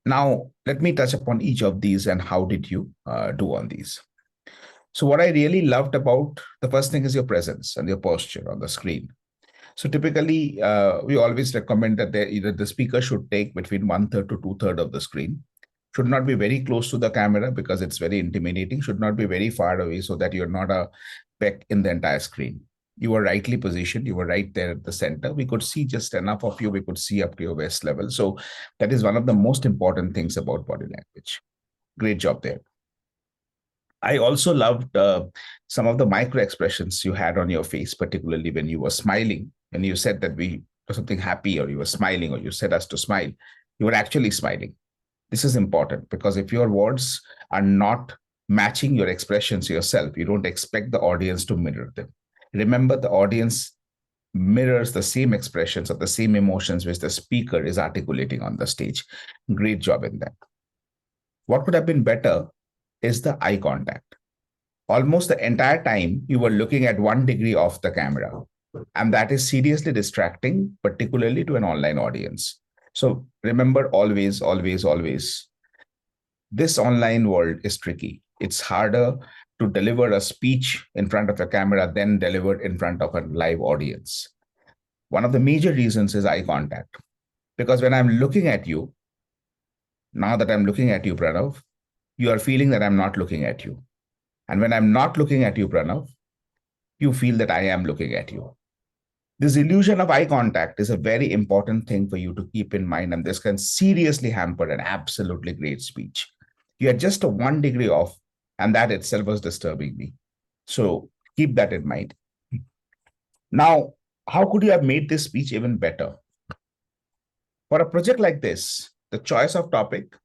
Now, let me touch upon each of these and how did you do on these. So, what I really loved about the first thing is your presence and your posture on the screen. So typically, we always recommend that either the speaker should take between 1/3 to 2/3 of the screen. Should not be very close to the camera because it's very intimidating. Should not be very far away so that you're not a peck in the entire screen. You were rightly positioned. You were right there at the center. We could see just enough of you. We could see up to your waist level. So that is one of the most important things about body language. Great job there. I also loved some of the micro expressions you had on your face, particularly when you were smiling. And you said that we were something happy, or you were smiling, or you said us to smile. You were actually smiling. This is important because if your words are not matching your expressions yourself, you don't expect the audience to mirror them. Remember, the audience mirrors the same expressions or the same emotions which the speaker is articulating on the stage. Great job in that. What could have been better is the eye contact. Almost the entire time you were looking at 1 degree off the camera, and that is seriously distracting, particularly to an online audience. So remember, always, this online world is tricky. It's harder to deliver a speech in front of a camera than delivered in front of a live audience. One of the major reasons is eye contact, because when I'm looking at you, now that I'm looking at you, Pranav, you are feeling that I'm not looking at you. And when I'm not looking at you, Pranav, you feel that I am looking at you. This illusion of eye contact is a very important thing for you to keep in mind, and this can seriously hamper an absolutely great speech. You are just a 1 degree off, and that itself was disturbing me. So keep that in mind. Now, how could you have made this speech even better? For a project like this, the choice of topic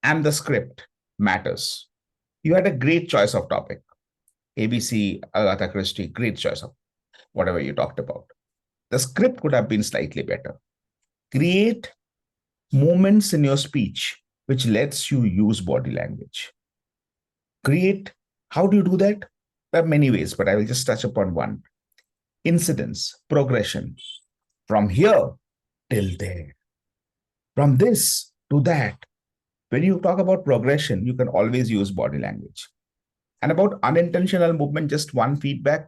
and the script matters. You had a great choice of topic. ABC, Agatha Christie, great choice of whatever you talked about. The script could have been slightly better. Create moments in your speech which lets you use body language. Create, how do you do that? There are many ways, but I will just touch upon one. Incidence, progression. From here till there. From this to that. When you talk about progression, you can always use body language. And about unintentional movement, just one feedback.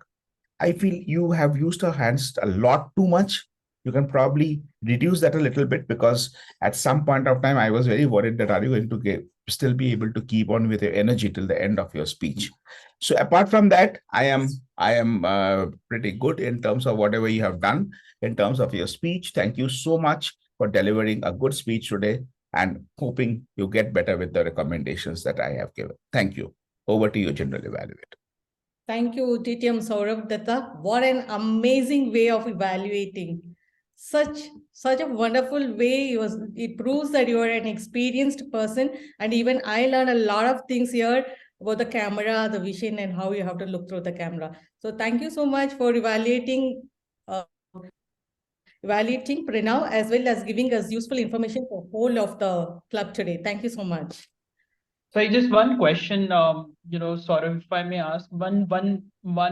I feel you have used your hands a lot too much. You can probably reduce that a little bit, because at some point of time, I was very worried that are you going to still be able to keep on with your energy till the end of your speech. So apart from that, I am pretty good in terms of whatever you have done in terms of your speech. Thank you so much for delivering a good speech today, and hoping you get better with the recommendations that I have given. Thank you. Over to you, General Evaluator. Thank you, TTM Sourav Dutta. What an amazing way of evaluating. Such a wonderful way. It proves that you are an experienced person. And even I learned a lot of things here about the camera, the vision, and how you have to look through the camera. So thank you so much for evaluating Pranav, as well as giving us useful information for the whole of the club today. Thank you so much. So just one question, sort of, if I may ask, one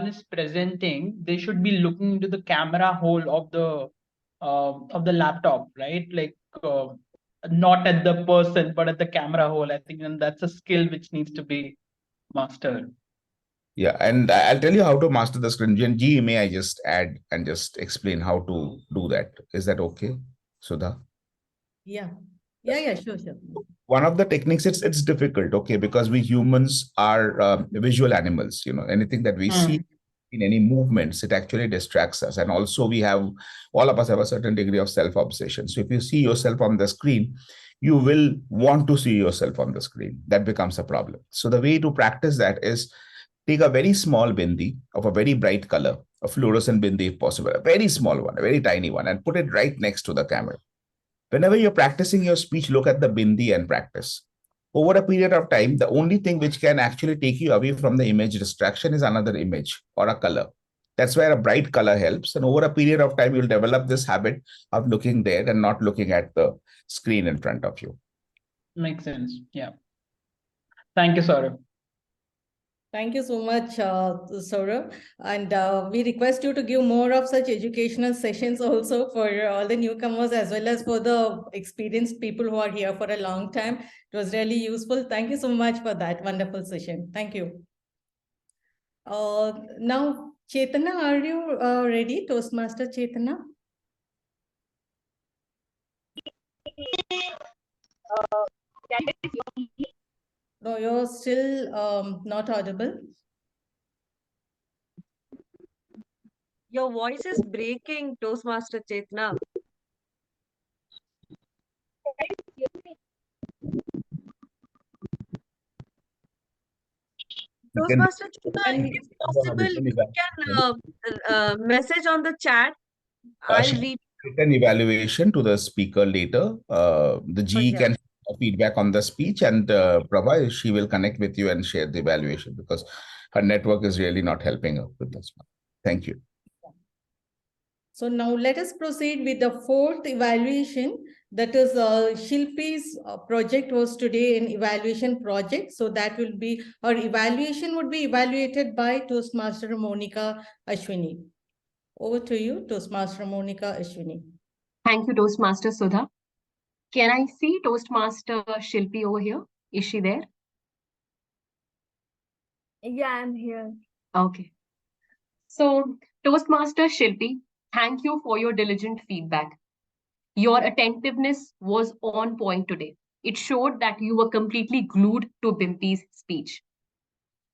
is presenting, they should be looking into the camera hole of the laptop, right? Like not at the person, but at the camera hole. I think, and that's a skill which needs to be mastered. Yeah, and I'll tell you how to master the screen. G, may I just add and just explain how to do that? Is that okay, Sudha? Yeah, sure. One of the techniques, it's difficult, okay, because we humans are visual animals. Anything that we see in any movements, it actually distracts us. And also all of us have a certain degree of self-obsession. So if you see yourself on the screen, you will want to see yourself on the screen. That becomes a problem. So the way to practice that is take a very small bindi of a very bright color, a fluorescent bindi if possible, a very small one, a very tiny one, and put it right next to the camera. Whenever you're practicing your speech, look at the bindi and practice. Over a period of time, the only thing which can actually take you away from the image distraction is another image or a color. That's where a bright color helps. And over a period of time, you'll develop this habit of looking there and not looking at the screen in front of you. Makes sense. Yeah. Thank you, Sourav. Thank you so much, Sourav. And we request you to give more of such educational sessions also for all the newcomers, as well as for the experienced people who are here for a long time. It was really useful. Thank you so much for that wonderful session. Thank you. Now, Chetana, are you ready? Toastmaster Chetana? No, you're still not audible. Your voice is breaking, Toastmaster Chetana. Toastmaster Chetana, if possible, you can message on the chat. I'll read. An evaluation to the speaker later. The GE can feedback on the speech, and Prabha, she will connect with you and share the evaluation, because her network is really not helping her with this one. Thank you. So now let us proceed with the fourth evaluation. That is Shilpi's project was today an evaluation project. So that will be, her evaluation would be evaluated by Toastmaster Monica Ashwini. Over to you, Toastmaster Monica Ashwini. Thank you, Toastmaster Sudha. Can I see Toastmaster Shilpi over here? Is she there? Yeah, I'm here. Okay. So, Toastmaster Shilpi, thank you for your diligent feedback. Your attentiveness was on point today. It showed that you were completely glued to Bimpy's speech.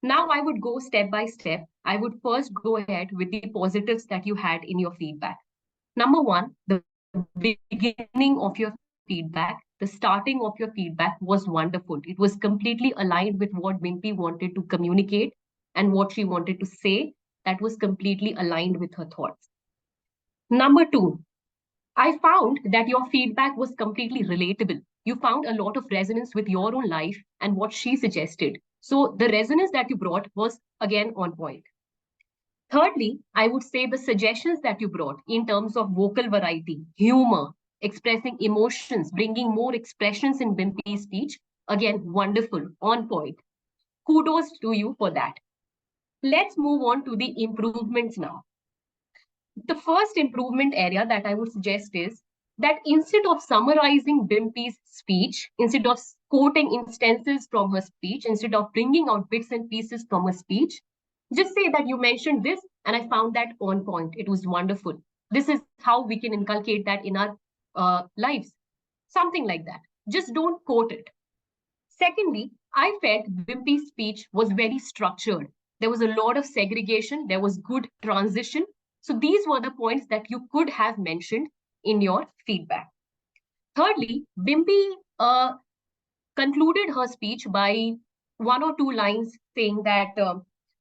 Now I would go step by step. I would first go ahead with the positives that you had in your feedback. Number one, the beginning of your feedback, the starting of your feedback was wonderful. It was completely aligned with what Bimpy wanted to communicate and what she wanted to say. That was completely aligned with her thoughts. Number two, I found that your feedback was completely relatable. You found a lot of resonance with your own life and what she suggested. So the resonance that you brought was again on point. Thirdly, I would say the suggestions that you brought in terms of vocal variety, humor, expressing emotions, bringing more expressions in Bimpy's speech. Again, wonderful, on point. Kudos to you for that. Let's move on to the improvements now. The first improvement area that I would suggest is that instead of summarizing Bimpy's speech, instead of quoting instances from her speech, instead of bringing out bits and pieces from her speech, just say that you mentioned this and I found that on point. It was wonderful. This is how we can inculcate that in our lives. Something like that. Just don't quote it. Secondly, I felt Bimpy's speech was very structured. There was a lot of segregation. There was good transition. So these were the points that you could have mentioned in your feedback. Thirdly, Bimpy concluded her speech by 1 or 2 lines saying that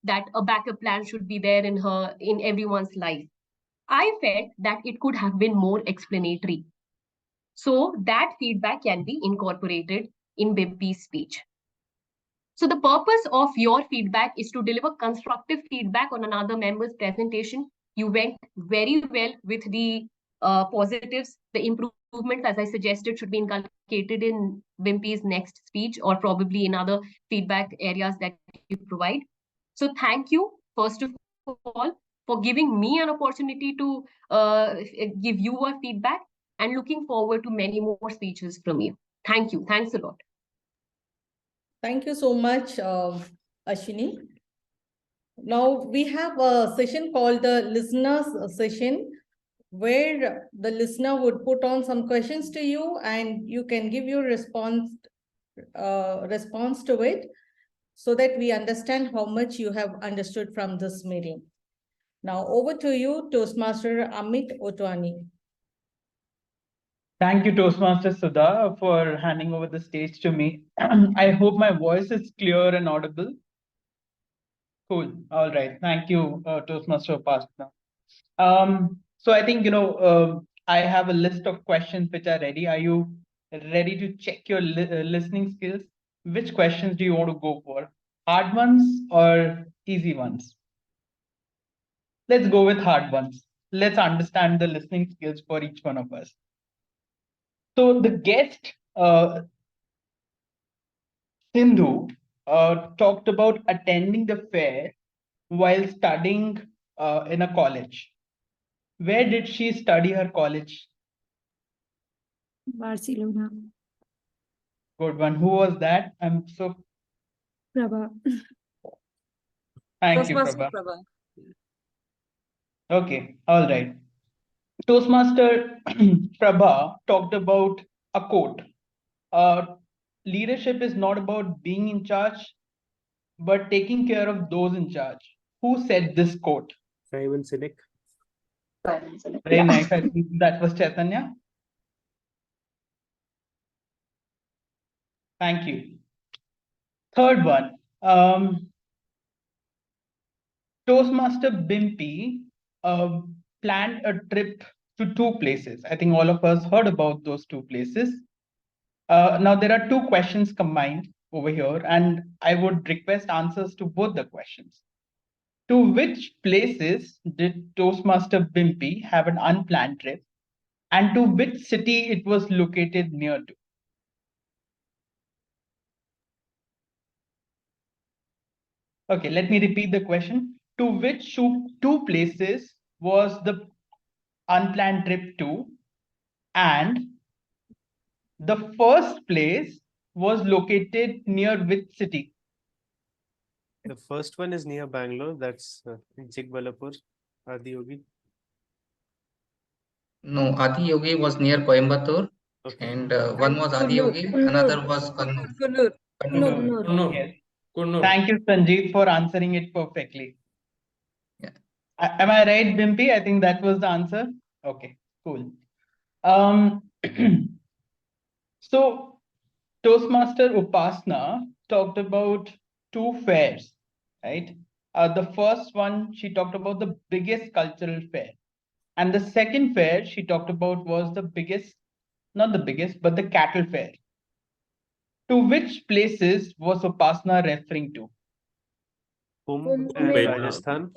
that a backup plan should be there in everyone's life. I felt that it could have been more explanatory. So that feedback can be incorporated in Bimpy's speech. So the purpose of your feedback is to deliver constructive feedback on another member's presentation. You went very well with the positives. The improvement, as I suggested, should be inculcated in Bimpy's next speech or probably in other feedback areas that you provide. So thank you, first of all, for giving me an opportunity to give you a feedback, and looking forward to many more speeches from you. Thank you. Thanks a lot. Thank you so much, Ashwini. Now we have a session called the listeners session, where the listener would put on some questions to you and you can give your response to it, so that we understand how much you have understood from this meeting. Now over to you, Toastmaster Amit Otwani. Thank you, Toastmaster Sudha, for handing over the stage to me. I hope my voice is clear and audible. Cool. All right. Thank you, Toastmaster Upasana. So I think, I have a list of questions which are ready. Are you ready to check your listening skills? Which questions do you want to go for? Hard ones or easy ones? Let's go with hard ones. Let's understand the listening skills for each one of us. So the guest, Sindhu, talked about attending the fair while studying in a college. Where did she study her college? Barcelona. Good one. Who was that? I'm so... Prabha. Thank you, Prabha. Okay, all right. Toastmaster Prabha talked about a quote. Leadership is not about being in charge, but taking care of those in charge. Who said this quote? Simon Sinek. Very nice. I think that was Chaitanya. Thank you. Third one. Toastmaster Bimpy planned a trip to 2 places. I think all of us heard about those 2 places. Now there are 2 questions combined over here, and I would request answers to both the questions. To which places did Toastmaster Bimpy have an unplanned trip, and to which city it was located near to? Okay, let me repeat the question. To which 2 places was the unplanned trip to, and the first place was located near which city? The first one is near Bangalore. That's Jigbalapur, Adiyogi. No, Adiyogi was near Coimbatore, and one was Adiyogi, another was Kannur. Yes. Thank you, Sanjeet, for answering it perfectly. Yeah. Am I right, Bimpy? I think that was the answer. Okay, cool. So Toastmaster Upasana talked about 2 fairs, right? The first one, she talked about the biggest cultural fair. And the second fair she talked about was the biggest, not the biggest, but the cattle fair. To which places was Upasana referring to? Kumbh and Rajasthan.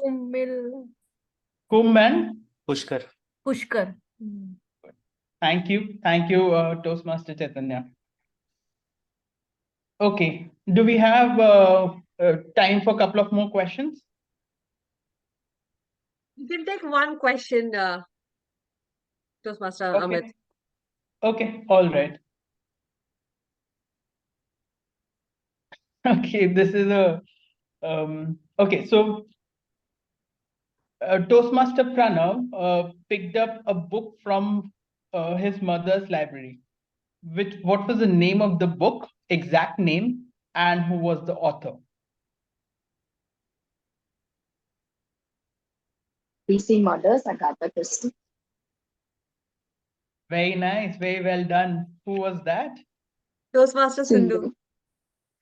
Kumbh and Pushkar. Pushkar. Thank you, Toastmaster Chaitanya. Okay, do we have time for a couple of more questions? You can take one question, Toastmaster Amit. Okay, all right. Okay, this is a okay. So Toastmaster Pranav picked up a book from his mother's library. What was the name of the book, exact name, and who was the author? PC Mothers, Agatha Christie. Very nice, very well done. Who was that? Toastmaster Sindhu.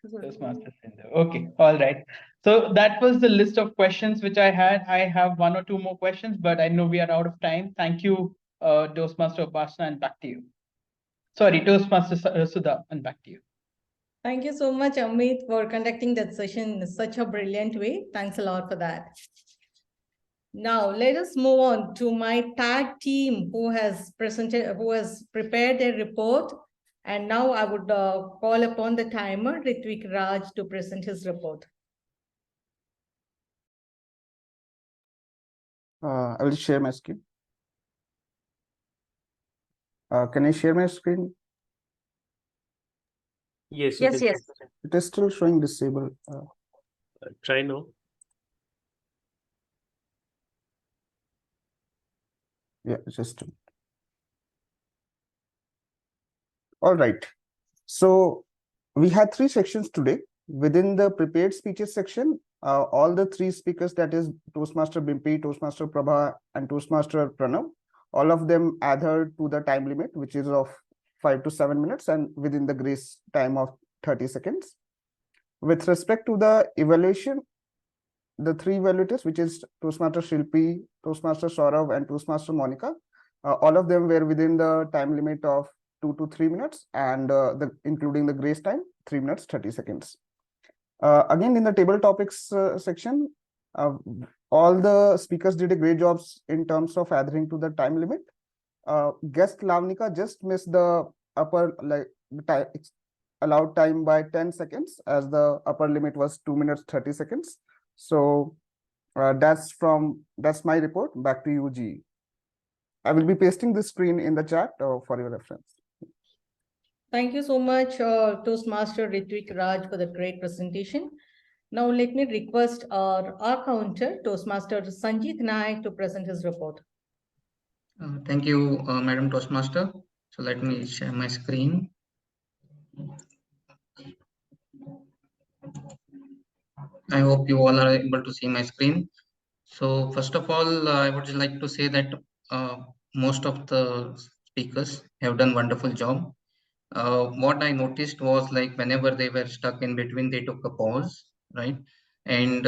Toastmaster Sindhu. Okay, all right. So that was the list of questions which I had. I have one or two more questions, but I know we are out of time. Thank you, Toastmaster Upasana, and back to you. Sorry, Toastmaster Sudha, and back to you. Thank you so much, Amit, for conducting that session in such a brilliant way. Thanks a lot for that. Now, let us move on to my tag team who has prepared a report. And now I would call upon the timer, Ritwik Raj, to present his report. I will share my screen. Can I share my screen? Yes. Yes. It is still showing disabled. Try now. Yeah, just. All right. So we had three sections today. Within the prepared speeches section, all the three speakers, that is Toastmaster Bimpy, Toastmaster Prabha, and Toastmaster Pranav, all of them adhered to the time limit, which is of 5 to 7 minutes, and within the grace time of 30 seconds. With respect to the evaluation, the three evaluators, which is Toastmaster Shilpi, Toastmaster Sourav, and Toastmaster Monica, all of them were within the time limit of 2 to 3 minutes, and including the grace time, 3 minutes 30 seconds. Again, in the table topics section, all the speakers did a great job in terms of adhering to the time limit. Guest Lavnika just missed the upper allowed time by 10 seconds, as the upper limit was 2 minutes 30 seconds. So that's my report. Back to you, G. I will be pasting the screen in the chat for your reference. Thank you so much, Toastmaster Ritwik Raj, for the great presentation. Now let me request our counter, Toastmaster Sanjeet Nayak, to present his report. Thank you, Madam Toastmaster. So let me share my screen. I hope you all are able to see my screen. So first of all, I would like to say that most of the speakers have done wonderful job. What I noticed was, like, whenever they were stuck in between, they took a pause, right? And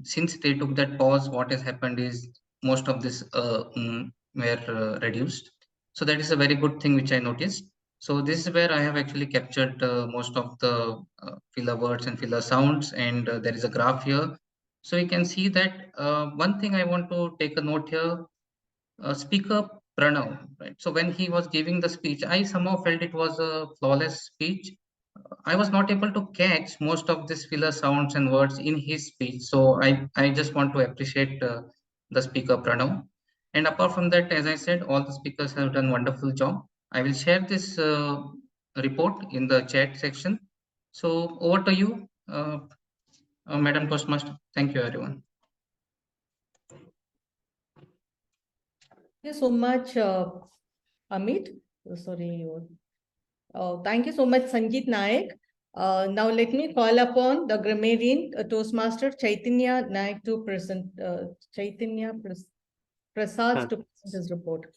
since they took that pause, what has happened is most of this were reduced. So that is a very good thing which I noticed. So this is where I have actually captured most of the filler words and filler sounds, and there is a graph here. So you can see that one thing I want to take a note here, speaker Pranav, right? So when he was giving the speech, I somehow felt it was a flawless speech. I was not able to catch most of these filler sounds and words in his speech. So I just want to appreciate the speaker Pranav. And apart from that, as I said, all the speakers have done wonderful job. I will share this report in the chat section. So over to you, Madam Toastmaster. Thank you, everyone. Thank you so much, Amit. Sorry. Thank you so much, Sanjeet Nayak. Now let me call upon the Grammarian, Toastmaster Chaitanya Nayak to present, Chaitanya Prasad to present his report.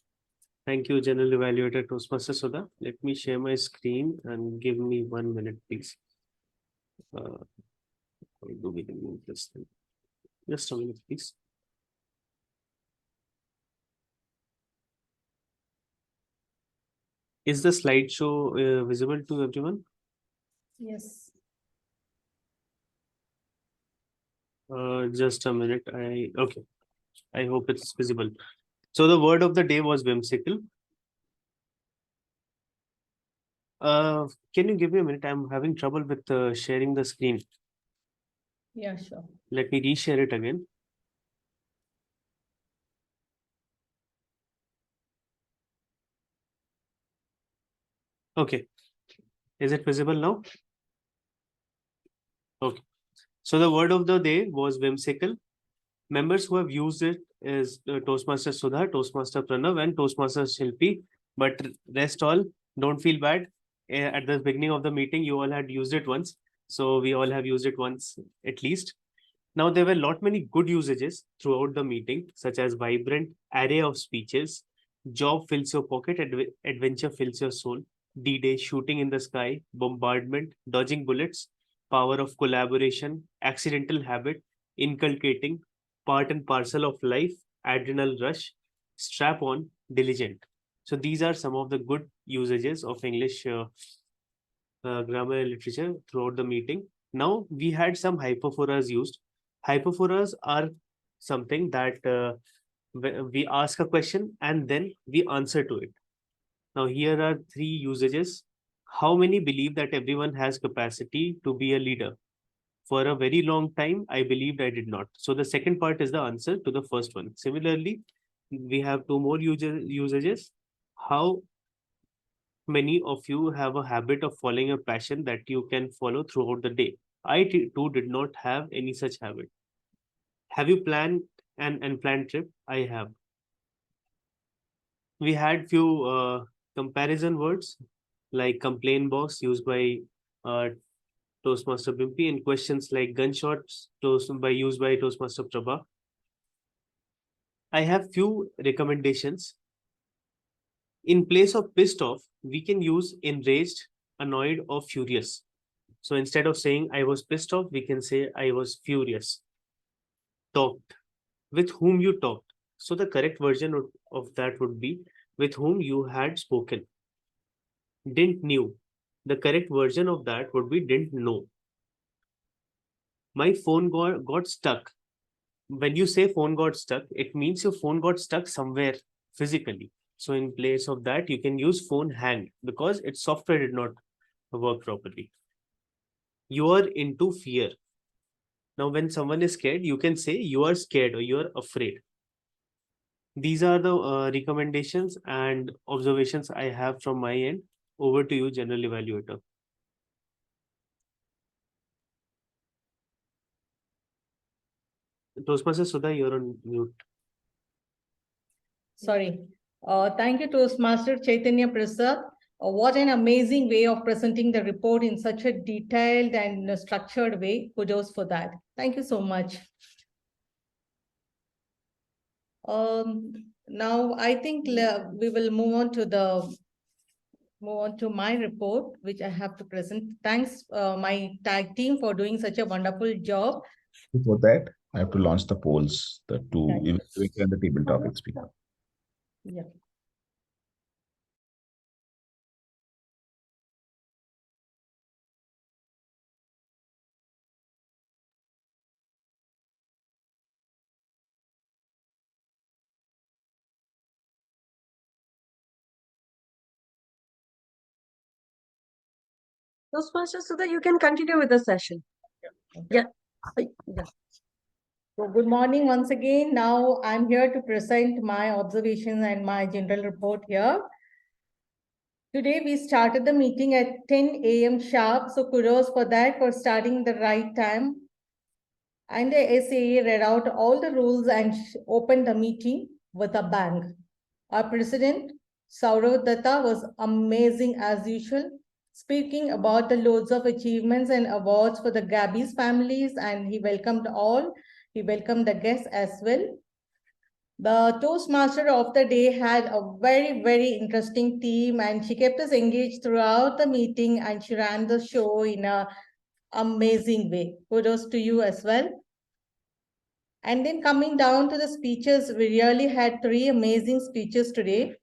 Thank you, General Evaluator Toastmaster Sudha. Let me share my screen and give me 1 minute, please. How do we remove this thing? Just a minute, please. Is the slideshow visible to everyone? Yes. Just a minute. Okay. I hope it's visible. So the word of the day was whimsical. Can you give me a minute? I'm having trouble with sharing the screen. Yeah, sure. Let me reshare it again. Okay. Is it visible now? Okay. So the word of the day was whimsical. Members who have used it is Toastmaster Sudha, Toastmaster Pranav, and Toastmaster Shilpi. But rest all, don't feel bad. At the beginning of the meeting, you all had used it once. So we all have used it once at least. Now, there were lot many good usages throughout the meeting, such as vibrant array of speeches, job fills your pocket, adventure fills your soul, D-Day, shooting in the sky, bombardment, dodging bullets, power of collaboration, accidental habit, inculcating, part and parcel of life, adrenal rush, strap on, diligent. So these are some of the good usages of English grammar and literature throughout the meeting. Now we had some hyperforas used. Hyperforas are something that we ask a question and then we answer to it. Now here are three usages. How many believe that everyone has capacity to be a leader? For a very long time, I believed I did not. So the second part is the answer to the first one. Similarly, we have two more usages. How many of you have a habit of following a passion that you can follow throughout the day? I too did not have any such habit. Have you planned an unplanned trip? I have. We had few comparison words like complaint box used by Toastmaster Bimpy and questions like gunshots used by Toastmaster Prabha. I have few recommendations. In place of pissed off, we can use enraged, annoyed, or furious. So instead of saying I was pissed off, we can say I was furious. Talked. With whom you talked. So the correct version of that would be with whom you had spoken. Didn't knew. The correct version of that would be didn't know. My phone got stuck. When you say phone got stuck, it means your phone got stuck somewhere physically. So in place of that, you can use phone hanged because its software did not work properly. You are into fear. Now, when someone is scared, you can say you are scared or you are afraid. These are the recommendations and observations I have from my end. Over to you, General Evaluator. Toastmaster Sudha, you're on mute. Sorry. Thank you, Toastmaster Chaitanya Prasad. What an amazing way of presenting the report in such a detailed and structured way. Kudos for that. Thank you so much. Now, I think we will move on to my report, which I have to present. Thanks, my tag team, for doing such a wonderful job. Before that, I have to launch the polls, the two evaluator and the table topic speaker. Yeah. Toastmasters, so that you can continue with the session. Yeah. So good morning once again. Now I'm here to present my observations and my general report here. Today we started the meeting at 10 a.m. sharp. So kudos for that, for starting the right time. And the SAA read out all the rules and opened the meeting with a bang. Our president, Sourav Dutta, was amazing as usual, speaking about the loads of achievements and awards for the Gabbys families, and he welcomed all. He welcomed the guests as well. The Toastmaster of the day had a very, very interesting theme, and she kept us engaged throughout the meeting, and she ran the show in an amazing way. Kudos to you as well. And then coming down to the speeches, we really had three amazing speeches today.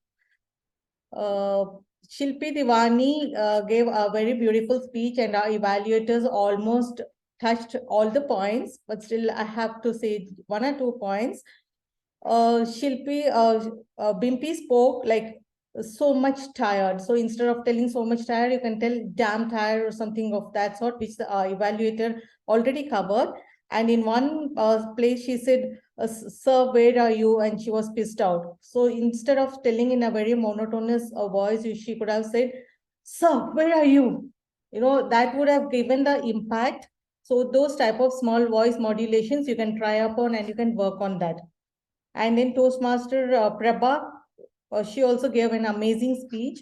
Shilpi gave a very beautiful speech, and our evaluators almost touched all the points, but still I have to say one or two points. Bimpy spoke like so much tired. So instead of telling so much tired, you can tell damn tired or something of that sort, which the evaluator already covered. And in one place, she said, sir, where are you? And she was pissed out. So instead of telling in a very monotonous voice, she could have said, sir, where are you? You know, that would have given the impact. So those type of small voice modulations you can try upon and you can work on that. And then Toastmaster Prabha, she also gave an amazing speech.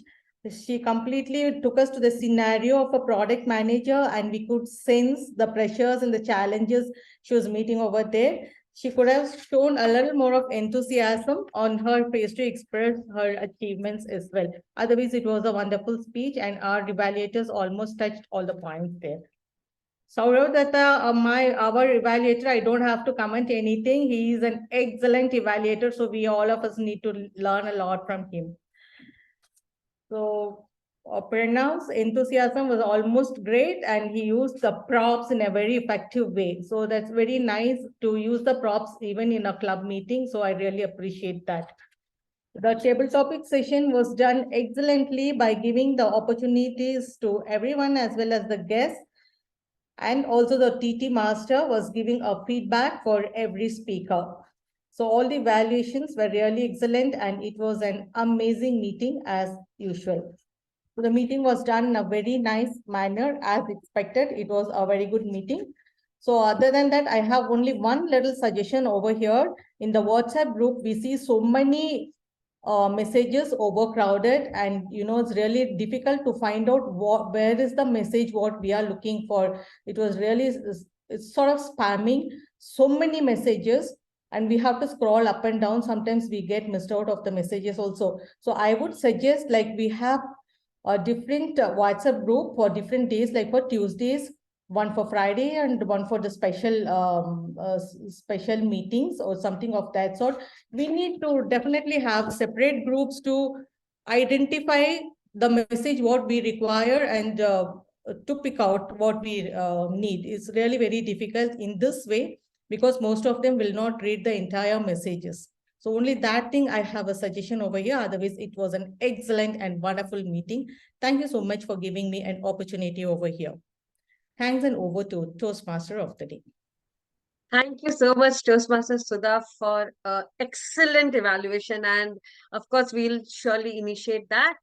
She completely took us to the scenario of a product manager, and we could sense the pressures and the challenges she was meeting over there. She could have shown a little more of enthusiasm on her face to express her achievements as well. Otherwise, it was a wonderful speech, and our evaluators almost touched all the points there. Sourav Dutta, our evaluator, I don't have to comment anything. He is an excellent evaluator, so we all of us need to learn a lot from him. So Pranav's enthusiasm was almost great, and he used the props in a very effective way. So that's very nice to use the props even in a club meeting. So I really appreciate that. The table topic session was done excellently by giving the opportunities to everyone as well as the guests. And also the TT master was giving a feedback for every speaker. So all the evaluations were really excellent, and it was an amazing meeting as usual. So the meeting was done in a very nice manner as expected. It was a very good meeting. So other than that, I have only one little suggestion over here. In the WhatsApp group, we see so many messages overcrowded, and it's really difficult to find out where is the message what we are looking for. It was really, it's sort of spamming, so many messages, and we have to scroll up and down. Sometimes we get missed out of the messages also. So I would suggest, like, we have a different WhatsApp group for different days, like for Tuesdays, one for Friday, and one for the special meetings or something of that sort. We need to definitely have separate groups to identify the message what we require and to pick out what we need. It's really very difficult in this way because most of them will not read the entire messages. So only that thing I have a suggestion over here. Otherwise, it was an excellent and wonderful meeting. Thank you so much for giving me an opportunity over here. Thanks, and over to Toastmaster of the day. Thank you so much, Toastmaster Sudha, for excellent evaluation. And of course, we'll surely initiate that.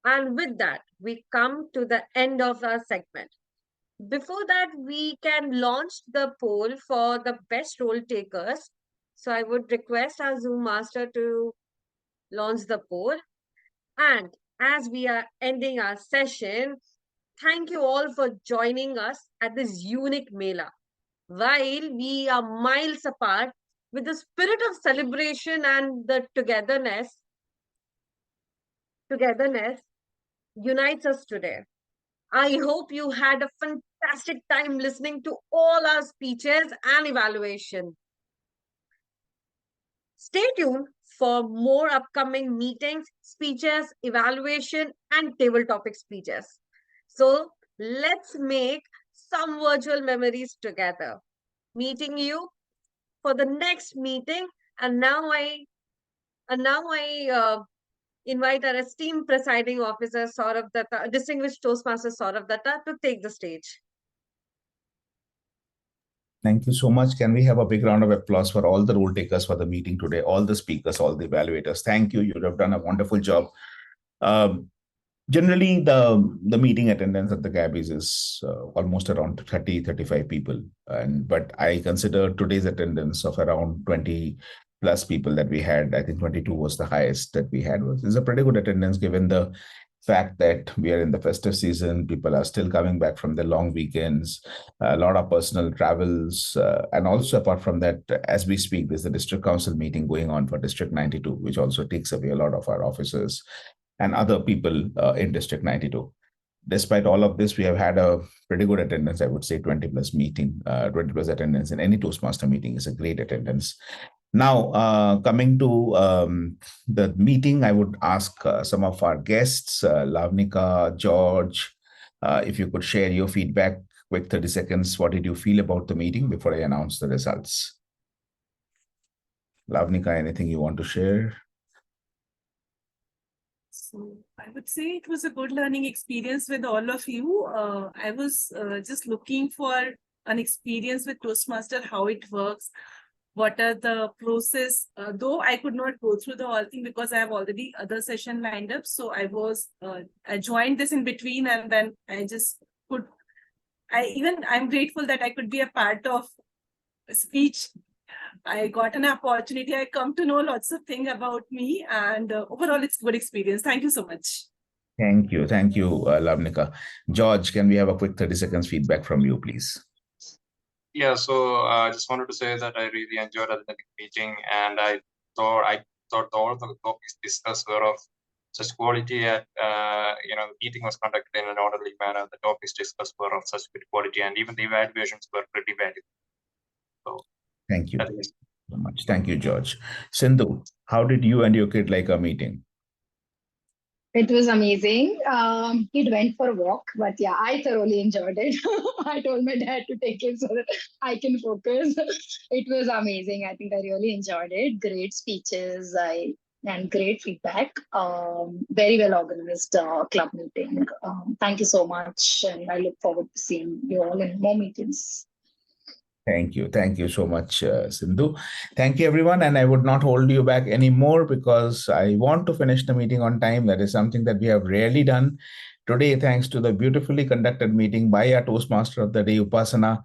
And with that, we come to the end of our segment. Before that, we can launch the poll for the best role takers. So I would request our Zoom master to launch the poll. And as we are ending our session, thank you all for joining us at this unique Mela. While we are miles apart, with the spirit of celebration and the togetherness unites us today. I hope you had a fantastic time listening to all our speeches and evaluation. Stay tuned for more upcoming meetings, speeches, evaluation, and table topic speeches. So let's make some virtual memories together. Meeting you for the next meeting. And now I invite our esteemed presiding officer, Sourav Dutta, distinguished Toastmaster Sourav Dutta, to take the stage. Thank you so much. Can we have a big round of applause for all the role takers for the meeting today, all the speakers, all the evaluators? Thank you. You have done a wonderful job. Generally, the meeting attendance at the Gabbys is almost around 30-35 people. But I consider today's attendance of around 20 plus people that we had. I think 22 was the highest that we had. It's a pretty good attendance given the fact that we are in the festive season. People are still coming back from their long weekends, a lot of personal travels. And also apart from that, as we speak, there's a district council meeting going on for District 92, which also takes away a lot of our officers and other people in District 92. Despite all of this, we have had a pretty good attendance. I would say 20 plus attendance in any Toastmaster meeting is a great attendance. Now, coming to the meeting, I would ask some of our guests, Lavnika, George, if you could share your feedback, quick 30 seconds. What did you feel about the meeting before I announce the results? Lavnika, anything you want to share? So I would say it was a good learning experience with all of you. I was just looking for an experience with Toastmaster, how it works, what are the process. Though I could not go through the whole thing because I have already other session lined up. So I joined this in between, and then I just could. I'm grateful that I could be a part of speech. I got an opportunity. I come to know lots of things about me, and overall, it's a good experience. Thank you so much. Thank you. Thank you, Lavnika. George, can we have a quick 30 seconds feedback from you, please? Yeah, so I just wanted to say that I really enjoyed the meeting, and I thought all the topics discussed were of such quality that the meeting was conducted in an orderly manner. The topics discussed were of such good quality, and even the evaluations were pretty valuable. So thank you so much. Thank you, George. Sindhu, how did you and your kid like our meeting? It was amazing. Kid went for a walk, but yeah, I thoroughly enjoyed it. I told my dad to take him so that I can focus. It was amazing. I think I really enjoyed it. Great speeches and great feedback. Very well organized club meeting. Thank you so much. And I look forward to seeing you all in more meetings. Thank you. Thank you so much, Sindhu. Thank you, everyone. And I would not hold you back anymore because I want to finish the meeting on time. That is something that we have rarely done. Today, thanks to the beautifully conducted meeting by our Toastmaster of the day, Upasana,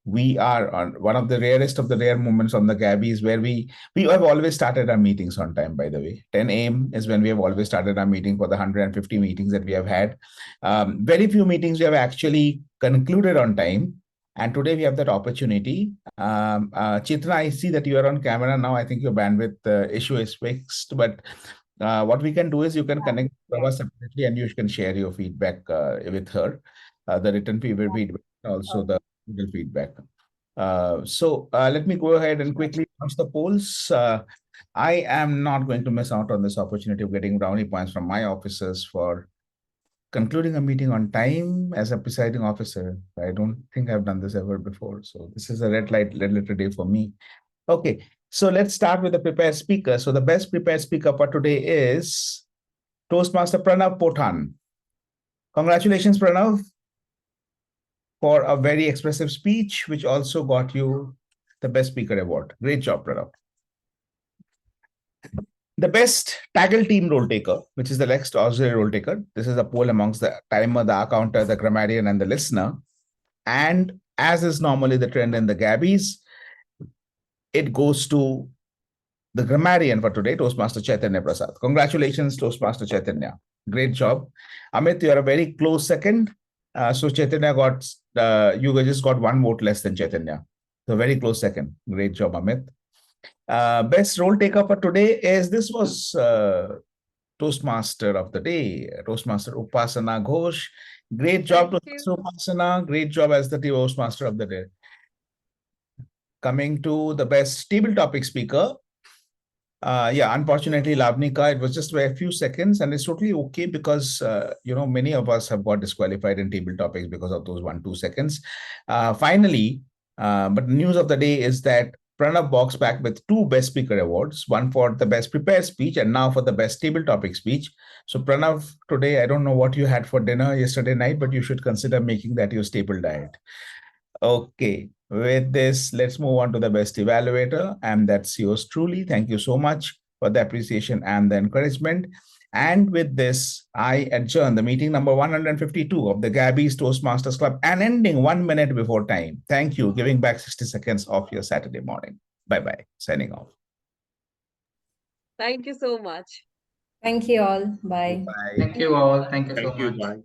we are on one of the rarest of the rare moments on the Gabbys where we have always started our meetings on time, by the way. 10 a.m. is when we have always started our meeting for the 150 meetings that we have had. Very few meetings we have actually concluded on time. And today we have that opportunity. Chetana, I see that you are on camera now. I think your bandwidth issue is fixed, but what we can do is you can connect with us separately and you can share your feedback with her, the written feedback, also the visual feedback. So let me go ahead and quickly launch the polls. I am not going to miss out on this opportunity of getting brownie points from my officers for concluding a meeting on time as a presiding officer. I don't think I've done this ever before. So this is a red letter day for me. Okay, so let's start with the prepared speaker. So the best prepared speaker for today is Toastmaster Pranav Pothan. Congratulations, Pranav, for a very expressive speech, which also got you the best speaker award. Great job, Pranav. The best tackle team role taker, which is the next auxiliary role taker. This is a poll amongst the timer, the accounter, the grammarian, and the listener. And as is normally the trend in the Gabbys, it goes to the grammarian for today, Toastmaster Chaitanya Prasad. Congratulations, Toastmaster Chaitanya. Great job. Amit, you are a very close second. So Chaitanya you just got one vote less than Chaitanya. So very close second. Great job, Amit. Best role taker for today is this was Toastmaster of the day, Toastmaster Upasana Ghosh. Great job, Toastmaster Upasana. Great job as the Toastmaster of the day. Coming to the best table topic speaker. Unfortunately, Lavnika, it was just a few seconds, and it's totally okay because many of us have got disqualified in table topics because of those 1-2 seconds. Finally, but news of the day is that Pranav boxed back with 2 best speaker awards, one for the best prepared speech and now for the best table topic speech. So Pranav, today, I don't know what you had for dinner yesterday night, but you should consider making that your staple diet. Okay, with this, let's move on to the best evaluator, and that's yours truly. Thank you so much for the appreciation and the encouragement. And with this, I adjourn the meeting number 152 of the Gabbys Toastmasters Club and ending 1 minute before time. Thank you, giving back 60 seconds of your Saturday morning. Bye-bye. Signing off. Thank you so much. Thank you all. Bye. Thank you all. Thank you so much. Bye.